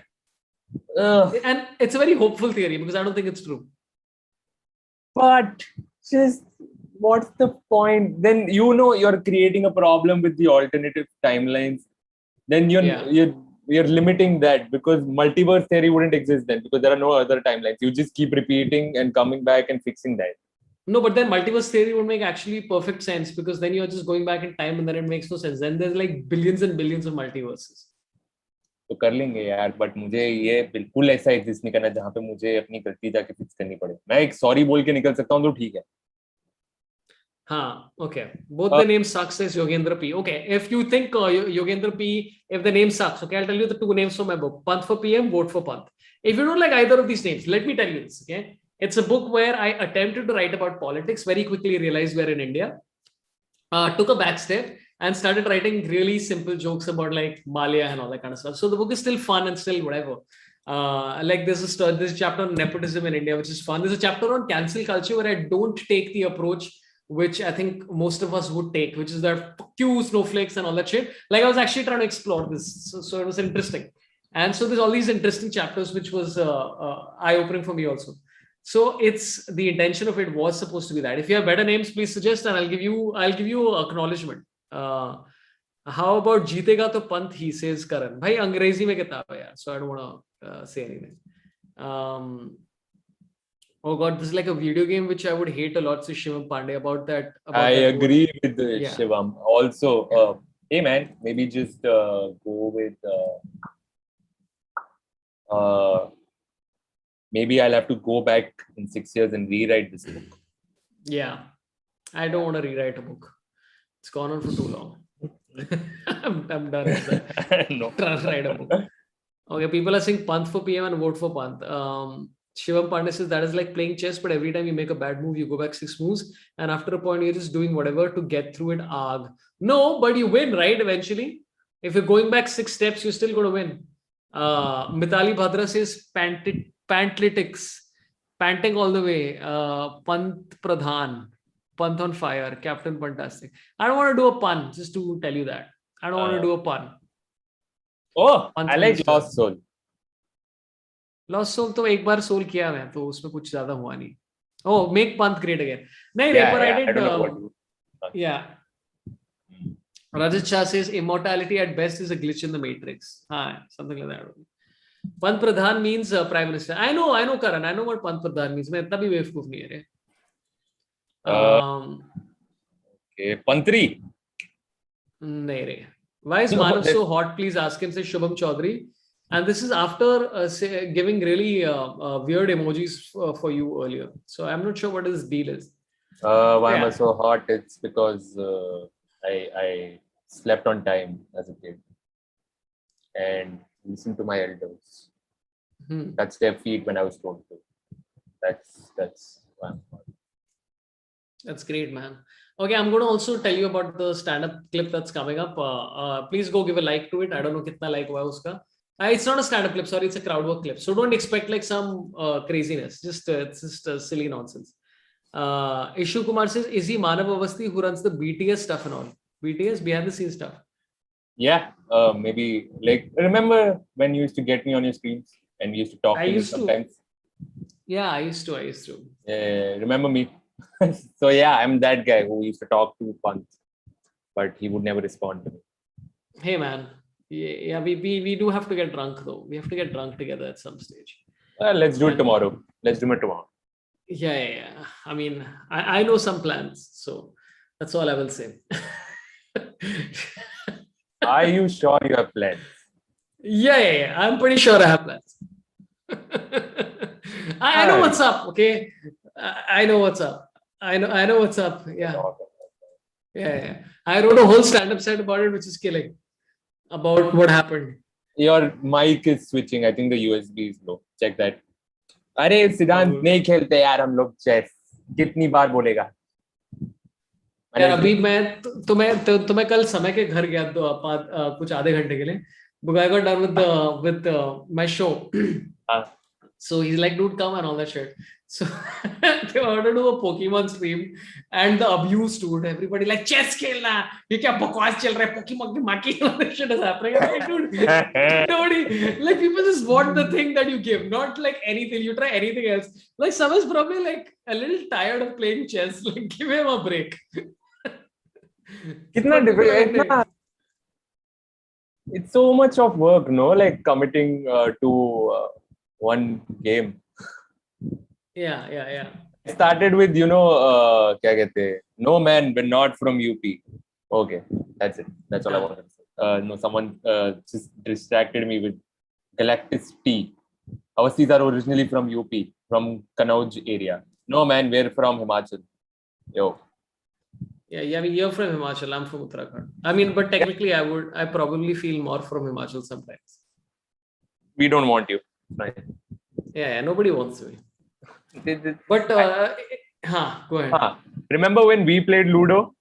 And it's a very hopeful theory because I don't think it's true. But just what's the point? Then you're creating a problem with the alternative timelines. Then Yeah. you're limiting that because multiverse theory wouldn't exist then because there are no other timelines. You just keep repeating and coming back and fixing that. No, but then multiverse theory would make actually perfect sense because then you're just going back in time and then it makes no sense. Then there's like billions and billions of multiverses. तो कर लेंगे यार, but मुझे ये बिल्कुल ऐसा exist नहीं करना जहाँ पे मुझे अपनी गलती जाके फिक्स करनी पड़े. मैं एक सॉरी बोल के निकल सकता हूँ तो ठीक है. Okay. Both the names sucks is Yogendra P. Okay, if you think Yogendra P, if the name sucks, okay, I'll tell you the two names from my book. Panth for PM, vote for Panth. If you don't like either of these names, let me tell you this, okay? It's a book where I attempted to write about politics, very quickly realized we're in India, took a back step and started writing really simple jokes about like Malia and all that kind of stuff. So the book is still fun and still whatever. Like there's a chapter on nepotism in India, which is fun. There's a chapter on cancel culture where I don't take the approach which I think most of us would take, which is that fuck you, snowflakes and all that shit. Like I was actually trying to explore this, so it was interesting. And so there's all these interesting chapters, which was eye-opening for me also. So it's the intention of it was supposed to be that. If you have better names, please suggest, and I'll give you acknowledgement. How about जीतेगा तो पंथ ही says Karan. भाई अंग्रेजी में किताब है यार, so I don't want to say anything. Oh God, this is like a video game which I would hate a lot. So Shivam Pandey about that. I agree with Yeah. Shivam. Also, hey man, maybe just go with. Maybe I'll have to go back in 6 years and rewrite this book. Yeah, I don't want to rewrite a book. It's gone on for too long. I'm done with that. No. Try to write a book. Okay, people are saying Panth for PM and vote for Panth. Shivam Pandey says that is like playing chess, but every time you make a bad move, you go back 6 moves, and after a point, you're just doing whatever to get through it. Arg. No, but you win, right? Eventually, if you're going back 6 steps, you're still going to win. Mitali Bhadra says Pantlitics, panting all the way. Panth Pradhan, Panth on fire, Captain Fantastic. I don't want to do a pun, just to tell you that. I don't want to do a pun. Oh, Panth I like means Lost Soul. Lost soul तो एक बार soul किया मैं, तो उसमें कुछ ज्यादा हुआ नहीं. Oh, make Panth great again. नहीं, Yeah, but I yeah, I did. don't know what to do. Yeah. Rajat Shah says immortality at best is a glitch in the matrix. Something like that. Panth Pradhan means prime minister. I know, Karan. I know what Panth Pradhan means. मैं इतना भी बेवकूफ नहीं है रे. Okay, Pantri. नहीं रे. Why is No, Manav so hot? Please ask him, says Shubham Chaudhary. And this is after giving really weird emojis for you earlier. So I'm not sure what his deal is. why am I Yeah. so hot? It's because I slept on time as a kid and listened to my elders. Hmm. Touched their feet when I was told to. That's why I'm hot. That's great, man. Okay, I'm going to also tell you about the stand-up clip that's coming up. Please go give a like to it. I don't know kitna like hua hai uska. It's not a stand-up clip. Sorry, it's a crowd work clip. So don't expect like some craziness. It's just silly nonsense. Ishu Kumar says, "Is he Manav Avasthi who runs the BTS stuff and all? BTS behind the scenes stuff." Yeah, maybe like remember when you used to get me on your screens and you used to talk I to me used to. sometimes? Yeah, I used to. I used to. Remember me? So yeah, I'm that guy who used to talk to Pant, but he would never respond to me. Hey, man. Yeah, we do have to get drunk though. We have to get drunk together at some stage. Let's do it And tomorrow. Let's do it tomorrow. yeah. I mean, I know some plans, so that's all I will say. Are you sure you have plans? Yeah. I'm pretty sure I have plans. I know what's up. Okay, I know what's up. I know what's up. Yeah. I wrote a whole stand-up set about it, which is killing about what happened. Your mic is switching. I think the USB is low. Check that. अरे सिद्धांत नहीं खेलते यार हम लोग chess कितनी बार बोलेगा यार अभी मैं तुम्हें कल समय के घर गया तो कुछ आधे घंटे के लिए because I got done with my show. So he's like, dude, come and all that shit. So they wanted to do a Pokemon stream and the abuse, dude. Everybody like, chess खेलना ये क्या बकवास चल रहा है Pokemon की माँ की all that shit is happening. I'm like, dude, nobody like people just want the thing that you give, not like anything. You try anything else. Like someone's probably like a little tired of playing chess. Like give him a break. कितना इतना it's so much of work, no? Like committing to one game. Yeah. I started with क्या कहते हैं? No man, we're not from UP. Okay, that's it. That's all I wanted to say. No, someone just distracted me with Galactus T. Avastis are originally from UP, from Kanauj area. No man, we're from Himachal. Yo. Yeah. I mean, you're from Himachal. I'm from Uttarakhand. I mean, but technically, I probably feel more from Himachal sometimes. We don't want you. Right. Yeah. Nobody wants me. But go ahead. Remember when we played Ludo?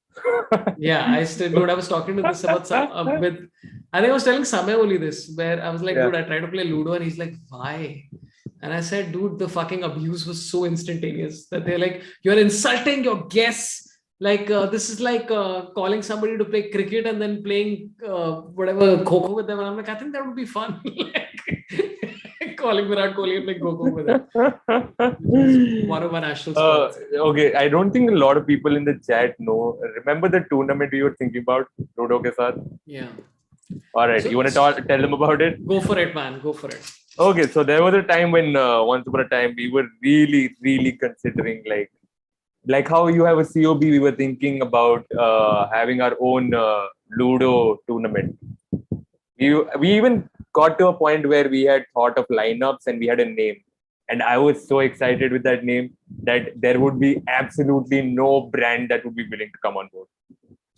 Yeah, dude, I was talking to this about with. I think I was telling Samay only this, where I was like, dude, I tried to play Ludo, and he's like, why? And I said, dude, the fucking abuse was so instantaneous that they're like, you're insulting your guests. Like this is like calling somebody to play cricket and then playing whatever kho with them. And I'm like, I think that would be fun. Like, calling Virat Kohli and playing kho with them. One of our national sports. Okay, I don't think a lot of people in the chat know. Remember the tournament we were thinking about, Ludo ke saath? Yeah. All right, you want to tell them about it? Go for it, man. Go for it. Okay, so there was a time when once upon a time we were really considering like how you have a COB, we were thinking about having our own Ludo tournament. We even got to a point where we had thought of lineups and we had a name. And I was so excited with that name that there would be absolutely no brand that would be willing to come on board.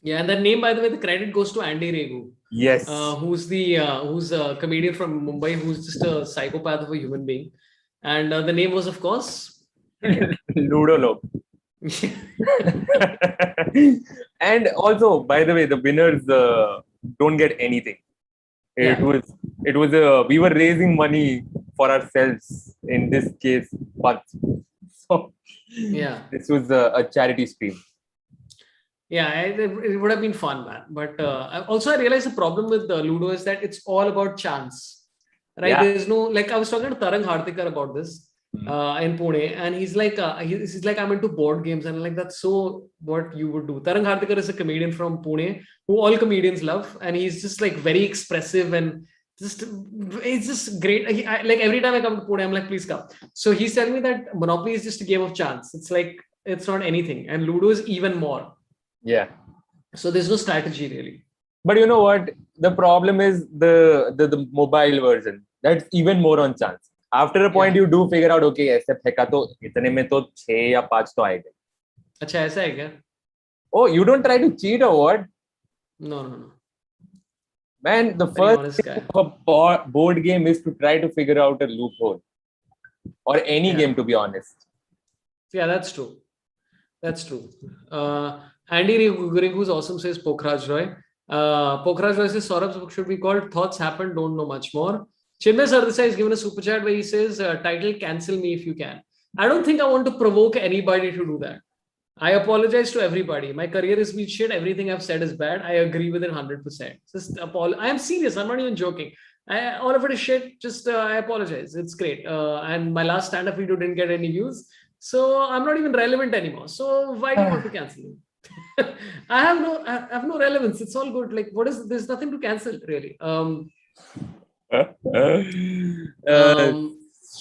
Yeah, and that name, by the way, the credit goes to Andy Regu. Yes. Who's a comedian from Mumbai who's just a psychopath of a human being. And the name was, of course, Ludo Log. And also, by the way, the winners don't get anything. It was we were raising money for ourselves in this case, but so this was a charity stream. Yeah, it would have been fun, man. But also, I realized the problem with Ludo is that it's all about chance, right? Yeah. There's no like I was talking to Tarang Hartikar about this in Pune, and he's like, I'm into board games, and I'm like that's so what you would do. Tarang Hartikar is a comedian from Pune who all comedians love, and he's just like very expressive and it's just great. Like every time I come to Pune, I'm like, please come. So he's telling me that Monopoly is just a game of chance. It's like it's not anything, and Ludo is even more. Yeah. So there's no strategy really. But you know what? The problem is the mobile version. That's even more on chance. After a point, Yeah. you do figure out, okay, ऐसे फेंका तो इतने में तो 6 या 5 तो आएगा. अच्छा ऐसा है क्या? Oh, you don't try to cheat or what? No, no, no. Man, the Very first honest thing guy. of a board game is to try to figure out a loophole. Or any Yeah. game, to be honest. Yeah, that's true. That's true. Andy Rinku's awesome says Pokhraj Roy. Pokhraj Roy says Saurabh's book should be called Thoughts Happen, Don't Know Much More. Chinmay Sardesai is given a super chat where he says, title Cancel Me If You Can. I don't think I want to provoke anybody to do that. I apologize to everybody. My career has been shit. Everything I've said is bad. I agree with it 100%. Just I am serious. I'm not even joking. All of it is shit. Just I apologize. It's great. And my last stand-up video didn't get any views. So I'm not even relevant anymore. So why do you want to cancel me? I have no relevance. It's all good. Like, what is there's nothing to cancel, really. Shubham,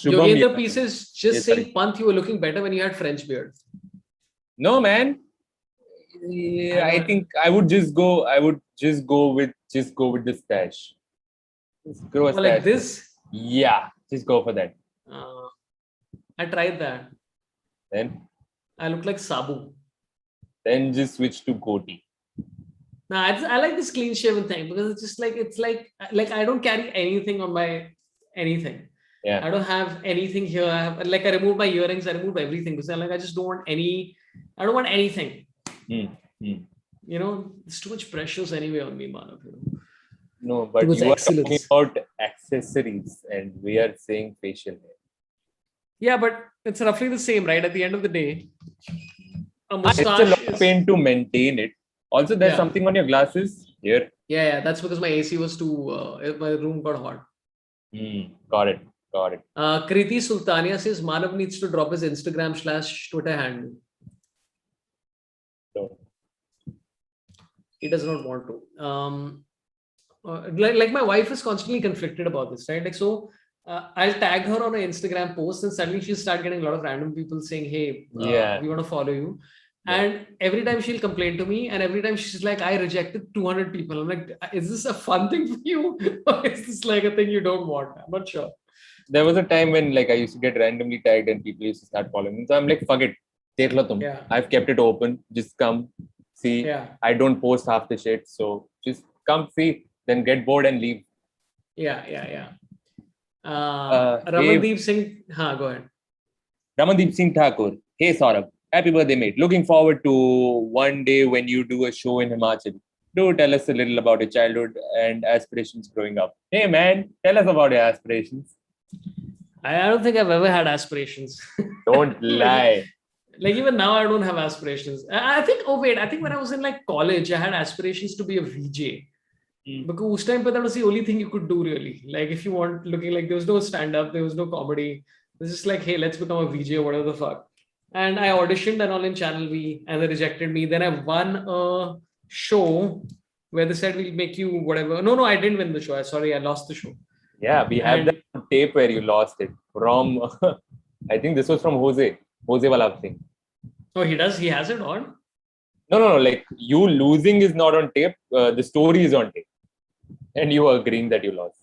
Yogendra pieces just yes, sorry. saying Panth, you were looking better when you had French beard. No, man. Yeah, I think I would just go. I would just go with the stash. Just grow a Well, like stash. this. Yeah, just go for that. I tried that. Then I look like Sabu. just switch to goatee. Nah, I like this clean shaven thing because it's like I don't carry anything on my anything. Yeah. I don't have anything here. I removed my earrings. I removed everything because I just don't want any. I don't want anything. You know, there's too much pressures anyway on me, Manav. You know? No, but you are talking about accessories, and we are saying facial hair. Yeah, but it's roughly the same, right? At the end of the day, a It's a mustache lot of pain to maintain it. Also, there's something on your glasses here. Yeah, that's because my AC was too. My room got hot. Got it. Kriti Sultania says Manav needs to drop his Instagram/Twitter handle. No. He does not want to. Like my wife is constantly conflicted about this, right? Like, so I'll tag her on an Instagram post, and suddenly she'll start getting a lot of random people saying, "Hey, we want to follow you." Yeah. And every time she'll complain to me, and every time she's like, "I rejected 200 people." I'm like, "Is this a fun thing for you, or is this like a thing you don't want?" I'm not sure. There was a time when I used to get randomly tagged, and people used to start following me. So I'm like, "Fuck it, take lo tum." Yeah. I've kept it open. Just come, see. Yeah. I don't post half the shit, so just come, see, then get bored and leave. Yeah. Ramandeep Singh, go ahead. Ramandeep Singh Thakur. Hey Saurabh, happy birthday, mate. Looking forward to one day when you do a show in Himachal. Do tell us a little about your childhood and aspirations growing up. Hey man, tell us about your aspirations. I don't think I've ever had aspirations. Don't lie. Like even now, I don't have aspirations. I think when I was in like college, I had aspirations to be a VJ. Because उस time that was the only thing you could do really. Like if you want looking like there was no stand-up, there was no comedy. It was just like, hey, let's become a VJ or whatever the fuck. And I auditioned and all in Channel V and they rejected me. Then I won a show where they said we'll make you whatever. No, I didn't win the show. I lost the show. Yeah, we have that tape where you lost it from, I think this was from Jose wala thing. Oh, he does? He has it on? No. Like you losing is not on tape. The story is on tape. And you were agreeing that you lost.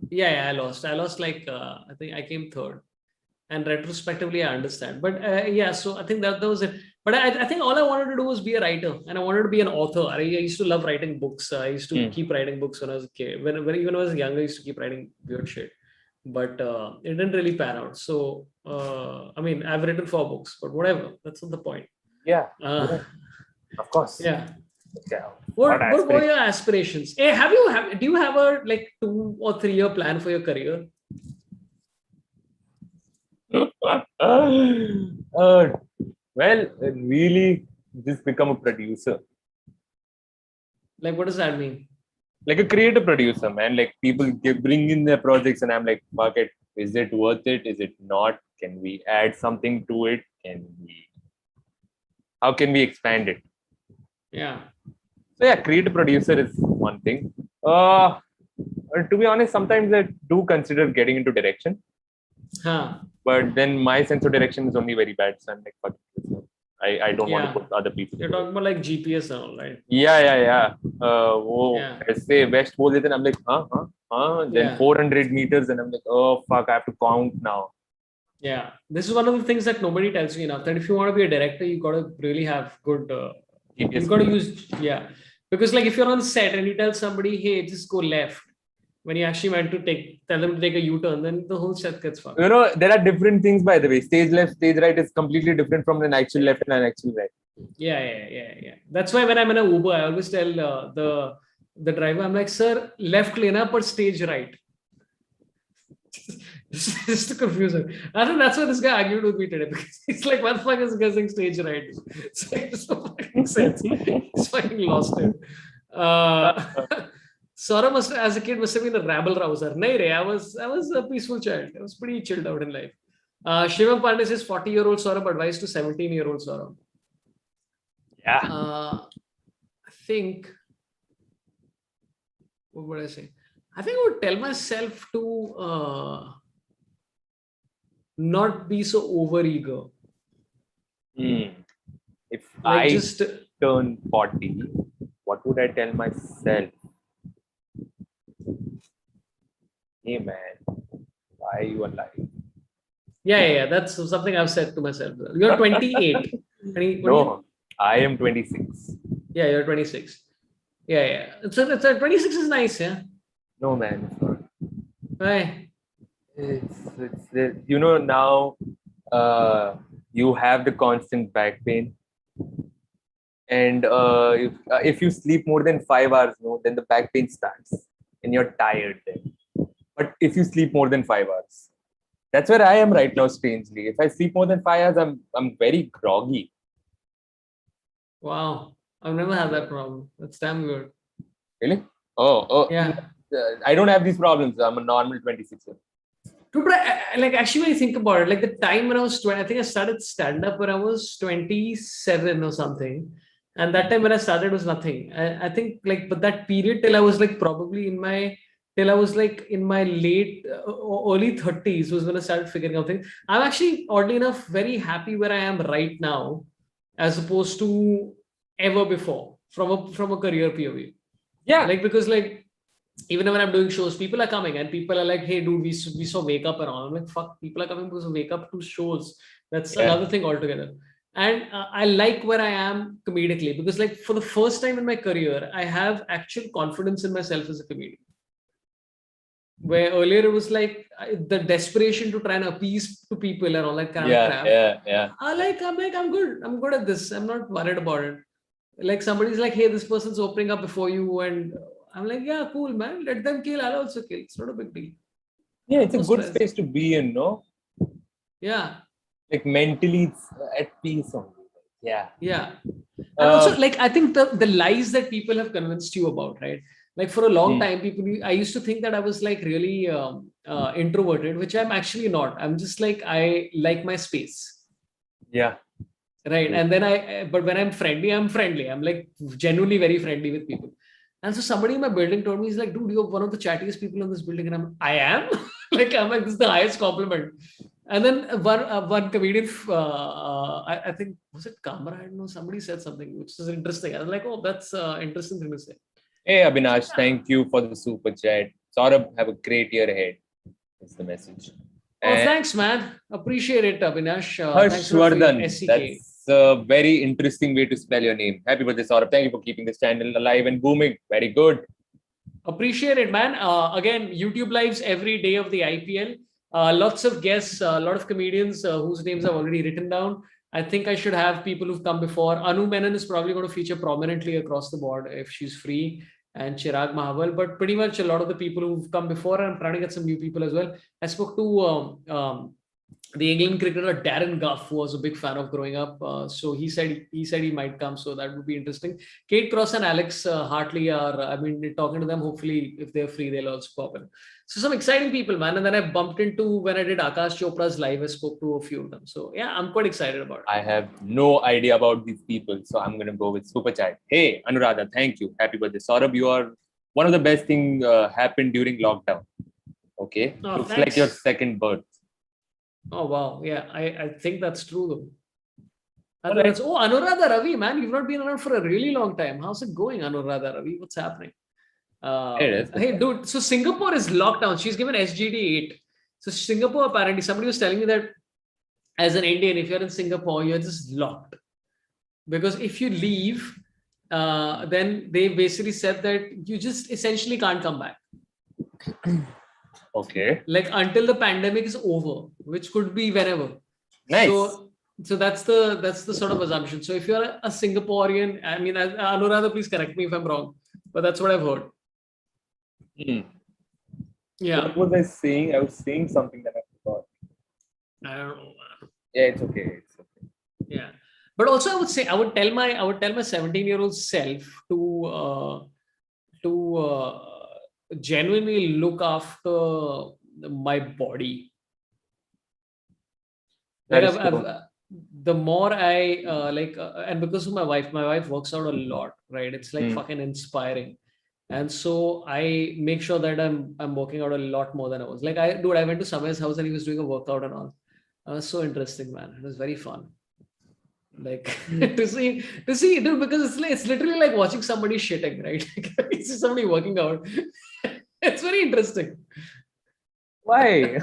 Yeah, I lost. I lost like, I think I came third. And retrospectively, I understand. But so I think that was it. But I think all I wanted to do was be a writer, and I wanted to be an author. I used to love writing books. I used to keep writing books when I was a kid. Even when I was younger, I used to keep writing weird shit. But it didn't really pan out. So I've written 4 books, but whatever. That's not the point. Yeah. Of course. Yeah. What were your aspirations? Hey, do you have a like 2 or 3 year plan for your career? Well, really just become a producer. Like, what does that mean? Like a creative producer, man. Like people bring in their projects and I'm like, fuck it. Is it worth it? Is it not? Can we add something to it? How can we expand it? Yeah. So yeah, creative producer is one thing. To be honest, sometimes I do consider getting into direction. But then my sense of direction is only very bad. So I'm like, fuck it. I don't want to Yeah. put other people You're through talking it. about like GPS and all, right? Yeah. वो Yeah. ऐसे west बोल देते ना, I'm like then Yeah. 400 meters and I'm like, oh fuck, I have to count now. Yeah. This is one of the things that nobody tells me enough, that if you want to be a director, you got to really have good, you GPS. got to use, yeah. Because like if you're on set and you tell somebody, hey, just go left, when you actually meant to tell them to take a U-turn, then the whole set gets fucked. You know, there are different things, by the way. Stage left, stage right is completely different from an actual left and an actual right. Yeah. That's why when I'm in a Uber, I always tell the driver, I'm like, sir, left lane up or stage right. Just to confuse him. I think that's why this guy argued with me today, because he's like, what the fuck is guessing stage right? So it doesn't fucking sense. He's fucking lost it. Uh, Sora must, as a kid, must have been a rabble rouser. Nahi re, I was a peaceful child. I was pretty chilled out in life. Shivam Pandey says 40-year-old Saurabh advice to 17-year-old Saurabh. Yeah. I think, what would I say? I think I would tell myself to not be so overeager. If Like I just, turn 40, what would I tell myself? Hey man, why are you alive? yeah. That's something I've said to myself. You're 28. No, I am 26. Yeah, you're 26. Yeah. It's a 26 is nice, yeah. No man, it's not. Right. You know, now you have the constant back pain, and if you sleep more than 5 hours, no, then the back pain starts, and you're tired then. But if you sleep more than 5 hours, that's where I am right now. Strangely, if I sleep more than 5 hours, I'm very groggy. Wow. I've never had that problem. That's damn good. Really? Oh. Yeah. I don't have these problems. I'm a normal 26-year. True, but like actually when you think about it, like the time when I was 20, I think I started stand up when I was 27 or something. And that time when I started was nothing. I think like, but that period till I was like probably till I was like in my late, early 30s was when I started figuring out things. I'm actually, oddly enough, very happy where I am right now, as opposed to ever before from a career POV. Yeah. Like, because like, even when I'm doing shows, people are coming and people are like, hey, dude, we saw Wake Up around. I'm like, fuck, people are coming because of Wake Up to shows. That's Yeah. another thing altogether. And I like where I am comedically, because, like, for the first time in my career, I have actual confidence in myself as a comedian. Where earlier it was like the desperation to try and appease to people and all that kind of crap. Yeah. I'm good. I'm good at this. I'm not worried about it. Like somebody's like, hey, this person's opening up before you, and I'm like, yeah, cool, man. Let them kill. I'll also kill. It's not a big deal. Yeah, it's a No good stress. space to be in, no? Yeah. Like mentally, it's at peace only. Yeah. Yeah. And also, like, I think the lies that people have convinced you about, right? Like for a long time, I used to think that I was like really introverted, which I'm actually not. I'm just like, I like my space. Yeah. Right. And then but when I'm friendly, I'm like genuinely very friendly with people. And so somebody in my building told me, he's like, dude, you're one of the chattiest people in this building. And I am? I'm like, this is the highest compliment. And then one comedian, I think, was it Kamra? I don't know. Somebody said something which is interesting. I was like, oh, that's interesting thing to say. Hey, Abhinash, thank you for the super chat. Saurabh, have a great year ahead. That's the message. Oh, thanks, man. Appreciate it, Abhinash. Thanks a lot for your Harshvardhan. SEK. That's a very interesting way to spell your name. Happy birthday, Saurabh. Thank you for keeping this channel alive and booming. Very good. Appreciate it, man. Again, YouTube lives every day of the IPL. Lots of guests, a lot of comedians whose names I've already written down. I think I should have people who've come before. Anu Menon is probably going to feature prominently across the board if she's free, and Chirag Mahawal. But pretty much a lot of the people who've come before, and I'm trying to get some new people as well. I spoke to the England cricketer Darren Gough, who was a big fan of growing up. So he said he might come. So that would be interesting. Kate Cross and Alex Hartley are, I mean, talking to them. Hopefully, if they're free, they'll also pop in. So some exciting people, man. And then I bumped into, when I did Akash Chopra's live, I spoke to a few of them. So yeah, I'm quite excited about it. I have no idea about these people. So I'm going to go with super chat. Hey, Anuradha, thank you. Happy birthday. Saurabh, you are one of the best things happened during lockdown. Okay. Oh, Looks thanks. like your second birth. Oh, wow. Yeah, I think that's true, though. Otherwise, oh, Anuradha Ravi, man, you've not been around for a really long time. How's it going, Anuradha Ravi? What's happening? It is. Hey, dude, so Singapore is locked down. She's given SGD 8. So Singapore, apparently, somebody was telling me that as an Indian, if you're in Singapore, you're just locked. Because if you leave, then they basically said that you just essentially can't come back. Okay. Like until the pandemic is over, which could be whenever. Nice. So that's the sort of assumption. So if you're a Singaporean, I mean, Anuradha, please correct me if I'm wrong, but that's what I've heard. Yeah. What was I saying? I was saying something that I forgot. I don't know. Yeah, it's okay. It's okay. Yeah. But also I would say I would tell my 17-year-old self to genuinely look after my body. Like the more I and because of my wife works out a lot, right? It's like fucking inspiring. And so I make sure that I'm working out a lot more than I was. Like I went to Samay's house and he was doing a workout and all. It was so interesting, man. It was very fun. Like to see, dude, because it's literally like watching somebody shitting, right? It's somebody working out. It's very interesting. Why?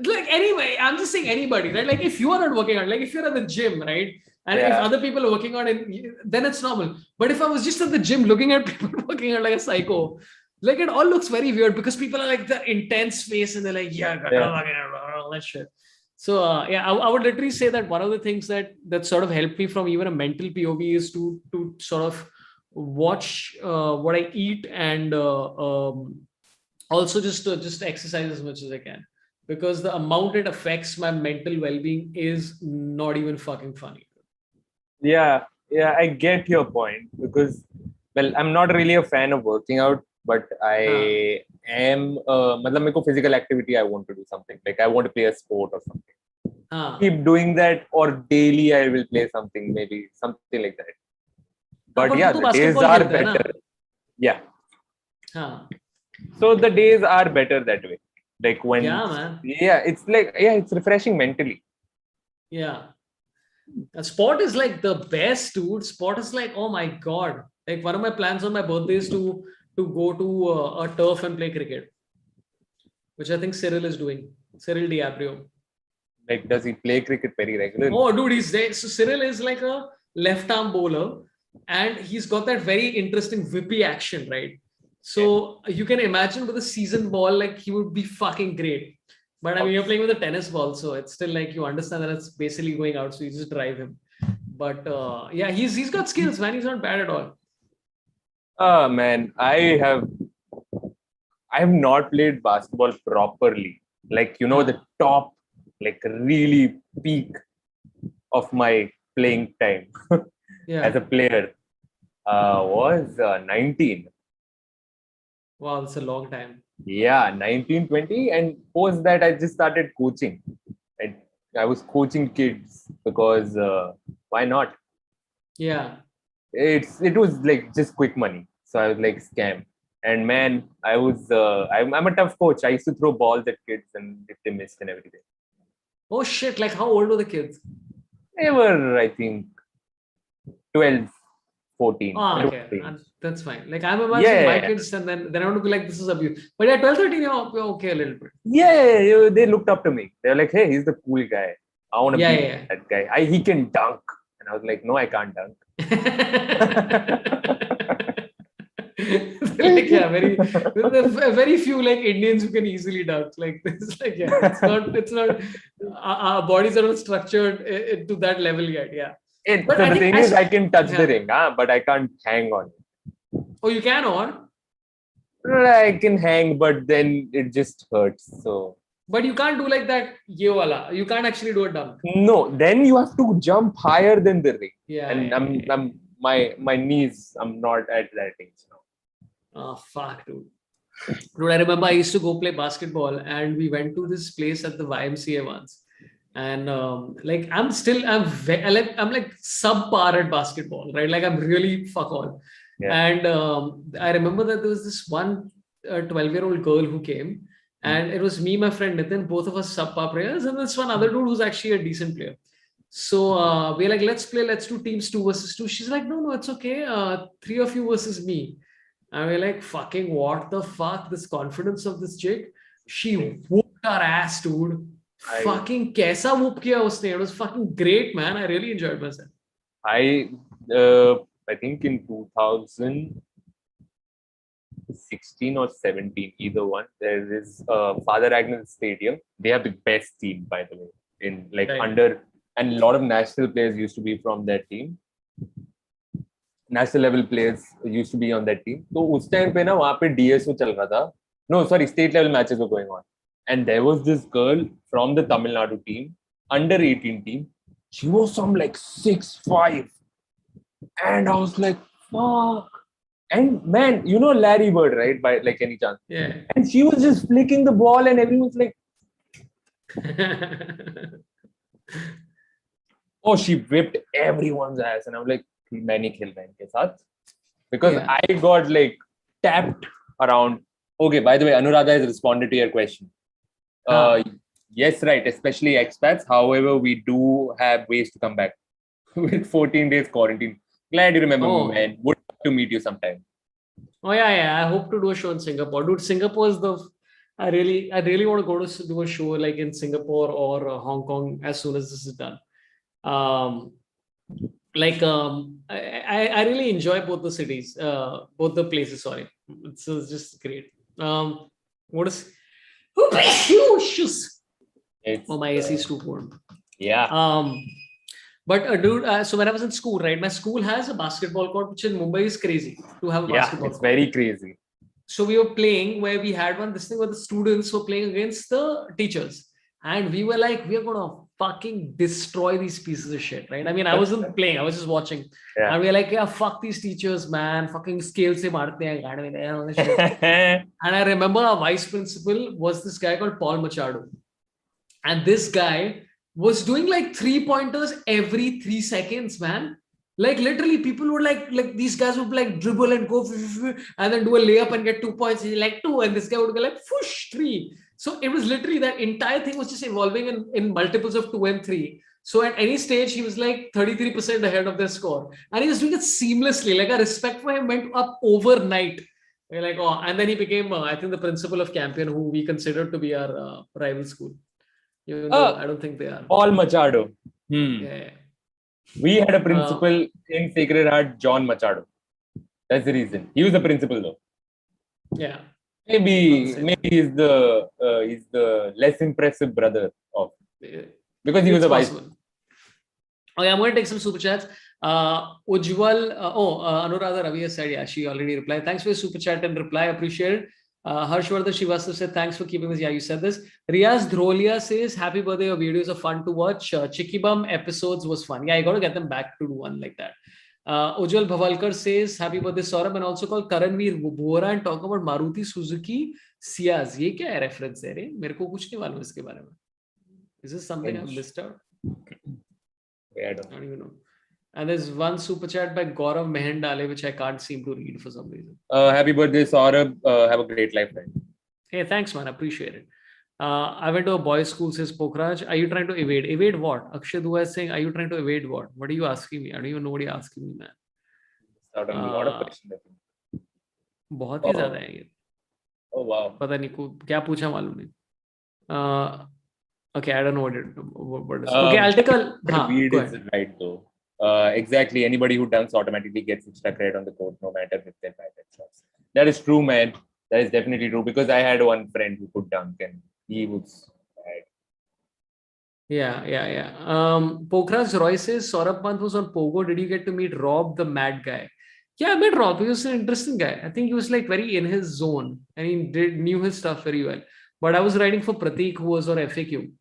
Like anyway, I'm just saying anybody, right? Like if you are not working out, like if you're at the gym, right? And if other people are working out, then it's normal. But if I was just at the gym looking at people working out like a psycho, like it all looks very weird because people are like the intense face and they're like, all that shit. So I would literally say that one of the things that sort of helped me from even a mental POV is to sort of watch what I eat and also just exercise as much as I can, because the amount it affects my mental well-being is not even fucking funny. Yeah, I get your point because, well, I'm not really a fan of working out, but I am. मेरे को physical activity, I want to do something. Like I want to play a sport or something. Keep doing that, or daily I will play something, maybe something like that. But yeah, the days are better. Yeah. So the days are better that way. Like when, it's like, it's refreshing mentally. Yeah. Sport is like the best, dude. Sport is like, oh my God. Like one of my plans on my birthday is to go to a turf and play cricket, which I think Cyril is doing. Cyril Diabrio. Like, does he play cricket very regularly? Oh, dude, he's there. So Cyril is like a left-arm bowler, and he's got that very interesting whippy action, right? So you can imagine with a seasoned ball, like he would be fucking great. But I mean, you're playing with a tennis ball, so it's still like you understand that it's basically going out, so you just drive him. But yeah, he's got skills, man. He's not bad at all. Man, I have not played basketball properly. Like, the top, like really peak of my playing time as a player was 19. Wow, that's a long time. Yeah, 19, 20. And post that, I just started coaching. I was coaching kids because why not? Yeah. It was like just quick money. So I was like, scam. And man, I'm a tough coach. I used to throw balls at kids and if they missed and everything. Oh shit, like how old were the kids? They were, I think, 12, 14. Okay. That's fine. Like I'm imagining my kids and then I want to be like, this is abuse. But yeah, 12, 13, you're okay a little bit. Yeah, they looked up to me. They're like, hey, he's the cool guy. I want to be that guy. He can dunk. And I was like, no, I can't dunk. Like, very few like Indians who can easily dunk. Like this, like it's not. Our bodies are not structured to that level yet. Yeah. But the thing is, I can touch the ring, but I can't hang on it. Oh, you can or? I can hang, but then it just hurts. So. But you can't do like that. You can't actually do a dunk. No, then you have to jump higher than the ring. Yeah. And I'm my knees. I'm not at that age now. Oh fuck, dude. Dude, I remember I used to go play basketball, and we went to this place at the YMCA once. And like I'm like subpar at basketball, right? Like I'm really fuck all. Yeah. And I remember that there was this one 12-year-old girl who came, and it was me, my friend Nitin, both of us subpar players, and this one other dude who's actually a decent player. So we're like, let's do teams 2 versus 2. She's like, no, it's okay. 3 of you versus me. And we're like, fucking what the fuck? This confidence of this chick. She whooped our ass, dude. I Fucking kaisa whoop kiya usne. It was fucking great, man. I really enjoyed myself. I I think in 2016 or 17, either one, there is Father Agnes Stadium. They have the best team, by the way, in like Right. under, and a lot of national players used to be from that team. National level players used to be on that team. तो उस time पे ना वहाँ पे DSO चल रहा था. No, sorry, state level matches were going on. And there was this girl from the Tamil Nadu team, under 18 team. She was some like 6'5", and I was like, fuck. And man, you know Larry Bird, right? By like any chance. Yeah. And she was just flicking the ball, and everyone's like, oh, she whipped everyone's ass. And I was like, मैंने खेल रहा है इनके साथ. Because Yeah. I got like tapped around. Okay, by the way, Anuradha has responded to your question. Yes, right, especially expats. However, we do have ways to come back with 14 days quarantine. Glad you remember me, man. Would love to meet you sometime. Oh yeah. I hope to do a show in Singapore, dude. Singapore is I really want to go to do a show like in Singapore or Hong Kong as soon as this is done. I really enjoy both the cities, both the places. Sorry, it's just great. What is? Oh, shoes. It's, Oh, my AC is too cold. yeah. But dude, so when I was in school, right, my school has a basketball court, which in Mumbai is crazy to have a basketball It's court. very crazy. So we were playing where we had this thing where the students were playing against the teachers. And we were like, we are going to fucking destroy these pieces of shit, right? I mean, I wasn't playing, I was just watching. Yeah. And we were like, yeah, fuck these teachers, man. Fucking scale se marte hain, gaad mein, and all this shit. And I remember our vice principal was this guy called Paul Machado. And this guy was doing like 3-pointers every 3 seconds, man. Like literally, people would like these guys would like dribble and go and then do a layup and get 2 points. And like 2, and this guy would go like whoosh 3. So it was literally that entire thing was just evolving in multiples of 2 and 3. So at any stage, he was like 33% ahead of their score, and he was doing it seamlessly. Like our respect for him went up overnight. We're like, oh, and then he became, I think, the principal of Campion, who we considered to be our rival school. Even though I don't think they are. Paul Machado. Yeah. We had a principal in Sacred Heart, John Machado. That's the reason. He was the principal though. Yeah. Maybe he's the less impressive brother of, because he was a vice. Okay, I'm going to take some super chats. Ujjwal, Anuradha Ravi has said, yeah, she already replied. Thanks for your super chat and reply. Appreciate it. Harshvardhan Srivastav said, thanks for keeping this. Yeah, you said this. Riaz Dhrolia says, happy birthday. Your videos are fun to watch. Chicky Bum episodes was fun. Yeah, I got to get them back to do one like that. Ujjwal Bhavalkar says, happy birthday, Sorab, and also called Karanveer Bora and talk about Maruti Suzuki Ciaz. ये क्या है reference है रे? मेरे को कुछ नहीं मालूम इसके बारे में. Is this something I've missed out? I don't even know. And there's one super chat by Gaurav Mehendale, which I can't seem to read for some reason. Happy birthday, Saurabh. Have a great life, friend. Hey, thanks, man. Appreciate it. I went to a boys' school, says Pokhraj. Are you trying to evade? Evade what? Akshay Dua is saying, are you trying to evade what? What are you asking me? I don't even know what you're asking me, man. Out a lot of questions. बहुत ही ज़्यादा है ये. Oh, wow. पता नहीं क्या पूछा मालूम नहीं. Okay, I don't know what it is. Okay, I'll take a... Weed is right, though. Exactly. Anybody who dunks automatically gets extra credit on the court, no matter if they're bad at shots. That is true, man. That is definitely true, because I had one friend who could dunk and he was bad. Yeah. Pokhraj Roy says, Saurabh Pant was on Pogo. Did you get to meet Rob, the mad guy? Yeah, I met Rob. He was an interesting guy. I think he was like very in his zone and he knew his stuff very well. But I was writing for Pratik, who was on FAQ.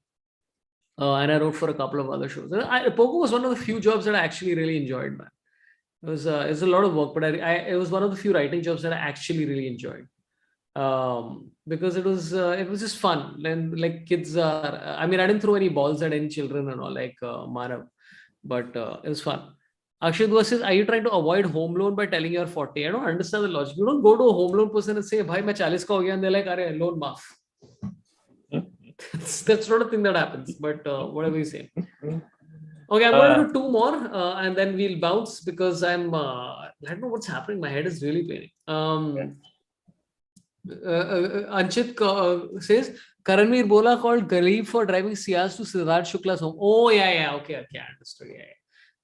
And I wrote for a couple of other shows. Pogo was one of the few jobs that I actually really enjoyed, man. It was a lot of work, but it was one of the few writing jobs that I actually really enjoyed. Because it was just fun. And like kids are, I mean, I didn't throw any balls at any children and all, like Manav, but it was fun. Akshay Dua says, are you trying to avoid home loan by telling you're 40? I don't understand the logic. You don't go to a home loan person and say, bhai, main 40 ka ho gaya, and they're like, are loan maaf. That's not a thing that happens, but whatever you say. Okay, I'm going to do two more and then we'll bounce because I don't know what's happening. My head is really paining. Anchit says, Karanveer Bola called Garib for driving Siaz to Siddharth Shukla's home. Oh, yeah. Okay, I understood. Yeah.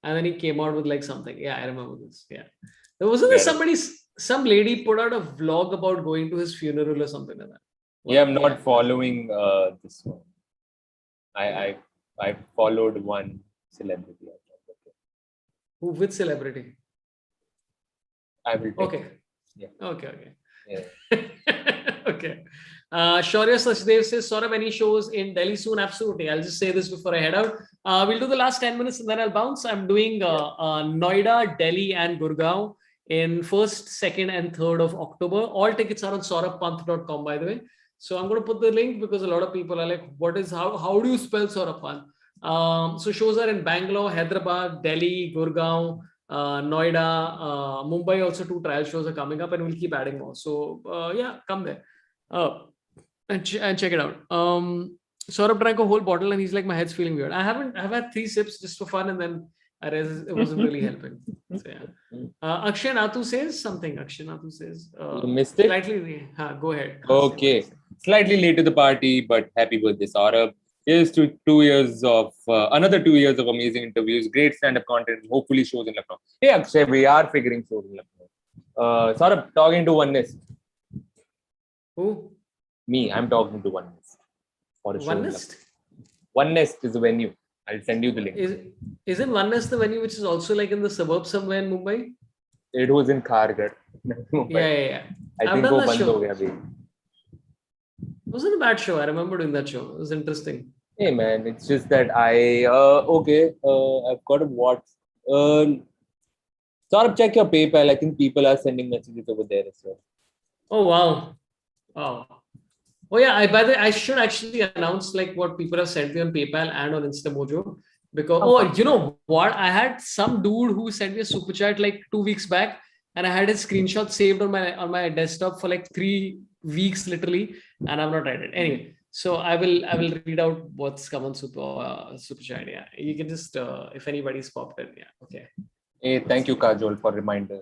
And then he came out with like something. Yeah, I remember this. Yeah. There wasn't there some lady put out a vlog about going to his funeral or something like that. Yeah, I'm not following this one. I followed one celebrity. Who, which celebrity? I will take Okay. it. Yeah. Okay. Yeah. Okay. Shaurya Sachdev says, Saurabh, any shows in Delhi soon? Absolutely. I'll just say this before I head out. We'll do the last 10 minutes and then I'll bounce. I'm doing Noida, Delhi, and Gurgaon in 1st, 2nd, and 3rd of October. All tickets are on saurabhpant.com, by the way. So I'm going to put the link because a lot of people are like, how do you spell Saurabh Pant? So shows are in Bangalore, Hyderabad, Delhi, Gurgaon, Noida, Mumbai. Also 2 trial shows are coming up and we'll keep adding more. So yeah, come there and check it out. Saurabh drank a whole bottle and he's like, my head's feeling weird. I've had 3 sips just for fun and then I realized it wasn't really helping. So yeah. Akshay Nathu says something. You missed it? Slightly. Go ahead. Okay. Slightly late to the party, but happy birthday, Saurabh. Here's to 2 years of another 2 years of amazing interviews, great stand-up content, hopefully shows in Lucknow. Hey Akshay, we are figuring shows in Lucknow. Saurabh, talking to Oneness. Who? Me, I'm talking to Oneness for a show. Oneness? Oneness is the venue. I'll send you the link. Isn't Oneness the venue which is also like in the suburbs somewhere in Mumbai? It was in Kharghar. Yeah. I think वो बंद हो गया अभी. It wasn't a bad show. I remember doing that show. It was interesting. Hey man, it's just that I've got to watch. Saurabh, check your PayPal. I think people are sending messages over there as well. Oh wow. Oh yeah. By the way, I should actually announce like what people have sent me on PayPal and on Instamojo. Because you know what? I had some dude who sent me a super chat like 2 weeks back, and I had his screenshot saved on my desktop for like 3 weeks literally, and I've not read it. Anyway, so I will read out what's come on super chat. Yeah, you can just if anybody's popped in. Yeah, okay. Hey, thank you, Kajol, for reminder.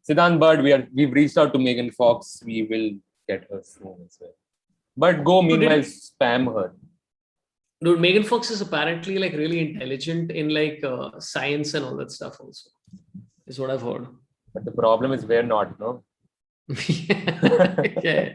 Siddhant Bird, we've reached out to Megan Fox. We will get her soon as well. But go meanwhile spam her. Dude, Megan Fox is apparently like really intelligent in like science and all that stuff also. Is what I've heard. But the problem is we're not, no? Okay.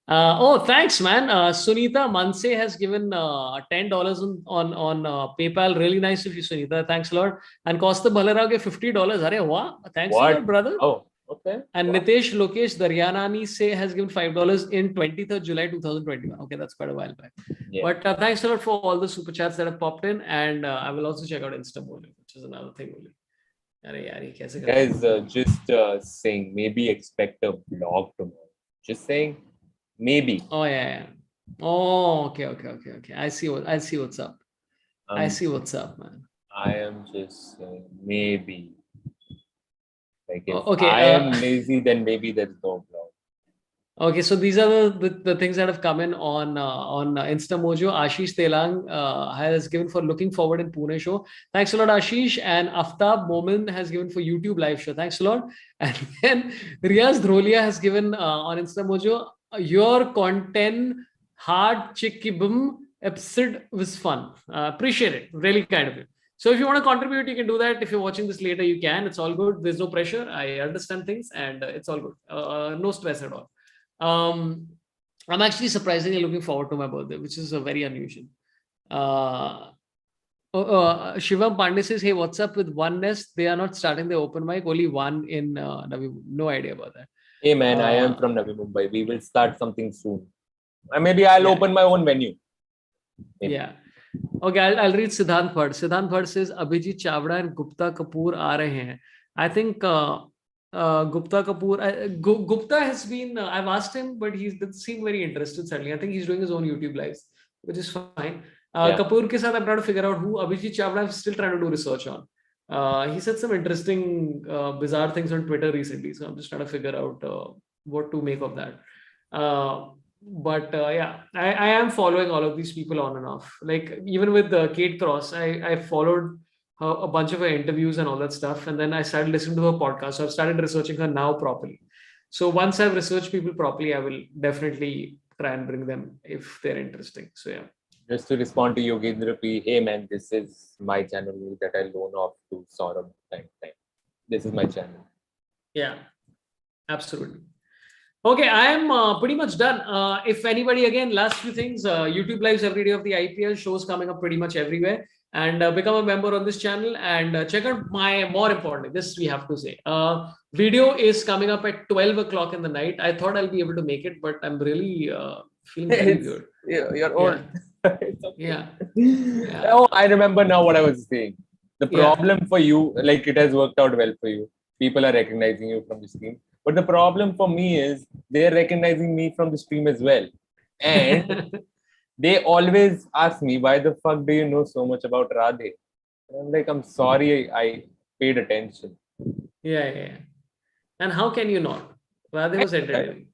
Oh, thanks, man. Sunita Manse has given $10 on PayPal. Really nice of you, Sunita. Thanks a lot. And Costa Balarao gave $50. Arey, wow. Thanks a lot, brother. Oh, okay. And wow. Nitesh Lokesh Daryanani has given $5 in 23rd July 2021. Okay, that's quite a while back. Yeah. But thanks a lot for all the super chats that have popped in. And I will also check out Instamojo, which is another thing. Guys, just saying, maybe expect a vlog tomorrow. Just saying, maybe. Oh yeah. Oh, okay. I see what's up. I see what's up, man. I am just saying, maybe. Like if I am lazy, then maybe there's no vlog. Okay, so these are the things that have come in on Instamojo. Ashish Telang has given for looking forward in Pune show. Thanks a lot, Ashish. And Aftab Momin has given for YouTube live show. Thanks a lot. And then Riaz Dhrolia has given on Instamojo, your content hard chickibum episode was fun. Appreciate it. Really kind of you. So if you want to contribute, you can do that. If you're watching this later, you can. It's all good. There's no pressure. I understand things and it's all good. No stress at all. I'm actually surprisingly looking forward to my birthday, which is very unusual. Shivam Pandey says, hey, what's up with Oneness? They are not starting the open mic, only one in Navi. No idea about that. Hey man, I am from Navi Mumbai. We will start something soon. Maybe I'll open my own venue. Maybe. Yeah. Okay, I'll read Siddhant Bhatt. Siddhant Bhatt says, Abhijit Chavda and Gupta Kapoor aa rahe hain. I think Gupta Kapoor, Gupta has been, I've asked him, but he doesn't seem very interested suddenly. I think he's doing his own YouTube lives, which is fine. Kapoor ke saath I'm trying to figure out who Abhijit Chavda I'm still trying to do research on. He said some interesting, bizarre things on Twitter recently. So I'm just trying to figure out what to make of that. But yeah, I am following all of these people on and off. Like even with Kate Cross, I followed her, a bunch of her interviews and all that stuff, and then I started listening to her podcast. So I've started researching her now properly. So once I've researched people properly, I will definitely try and bring them if they're interesting. So yeah. Just to respond to Yogendra P, hey man, this is my channel that I loan off to Saurabh time. This is my channel. Yeah, absolutely. Okay, I am pretty much done. If anybody, again, last few things, YouTube lives every day of the IPL, shows coming up pretty much everywhere. And become a member on this channel and check out my, more importantly, this we have to say. Video is coming up at 12 o'clock in the night. I thought I'll be able to make it, but I'm really feeling very It's weird. you're old. Yeah, It's okay. yeah, yeah, Oh, I remember now what I was saying. The yeah. problem for you, like it has worked out well for you. People are recognizing you from the stream. But the problem for me is they're recognizing me from the stream as well. And they always ask me, why the fuck do you know so much about Radhe? And I'm like, I'm sorry I paid attention. Yeah, yeah. And how can you not? Radhe was I, entertaining.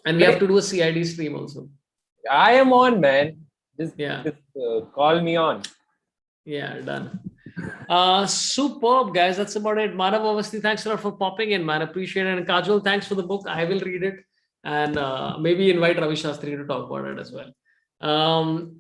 And we have to do a CID stream also. I am on, man. Just, Yeah. just call me on. Yeah, done. Superb, guys. That's about it. Manav Avasti, thanks a lot for popping in, man. Appreciate it. And Kajol, thanks for the book. I will read it and maybe invite Ravi Shastri to talk about it as well.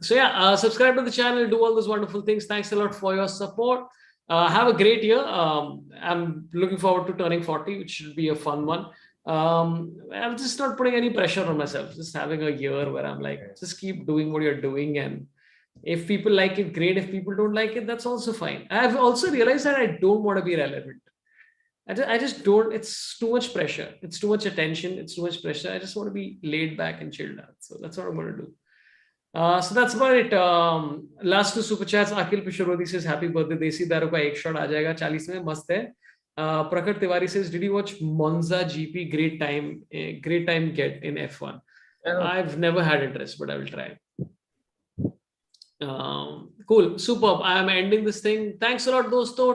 So yeah, subscribe to the channel, do all those wonderful things. Thanks a lot for your support. Have a great year. I'm looking forward to turning 40, which should be a fun one. I'm just not putting any pressure on myself, just having a year where I'm like, just keep doing what you're doing, and if people like it, great. If people don't like it, that's also fine. I've also realized that I don't want to be relevant. I just don't. It's too much pressure. It's too much attention. It's too much pressure. I just want to be laid back and chilled out. So that's what I'm going to do. So that's about it. Last two super chats. Akhil Pisharodi says, "Happy birthday, Desi Daru ka ek shot aa jayega 40 mein, mast hai." Prakhar Tiwari says, "Did you watch Monza GP? Great time get in F1." I've never had interest, but I will try. Cool, superb. I am ending this thing. Thanks a lot, dosto.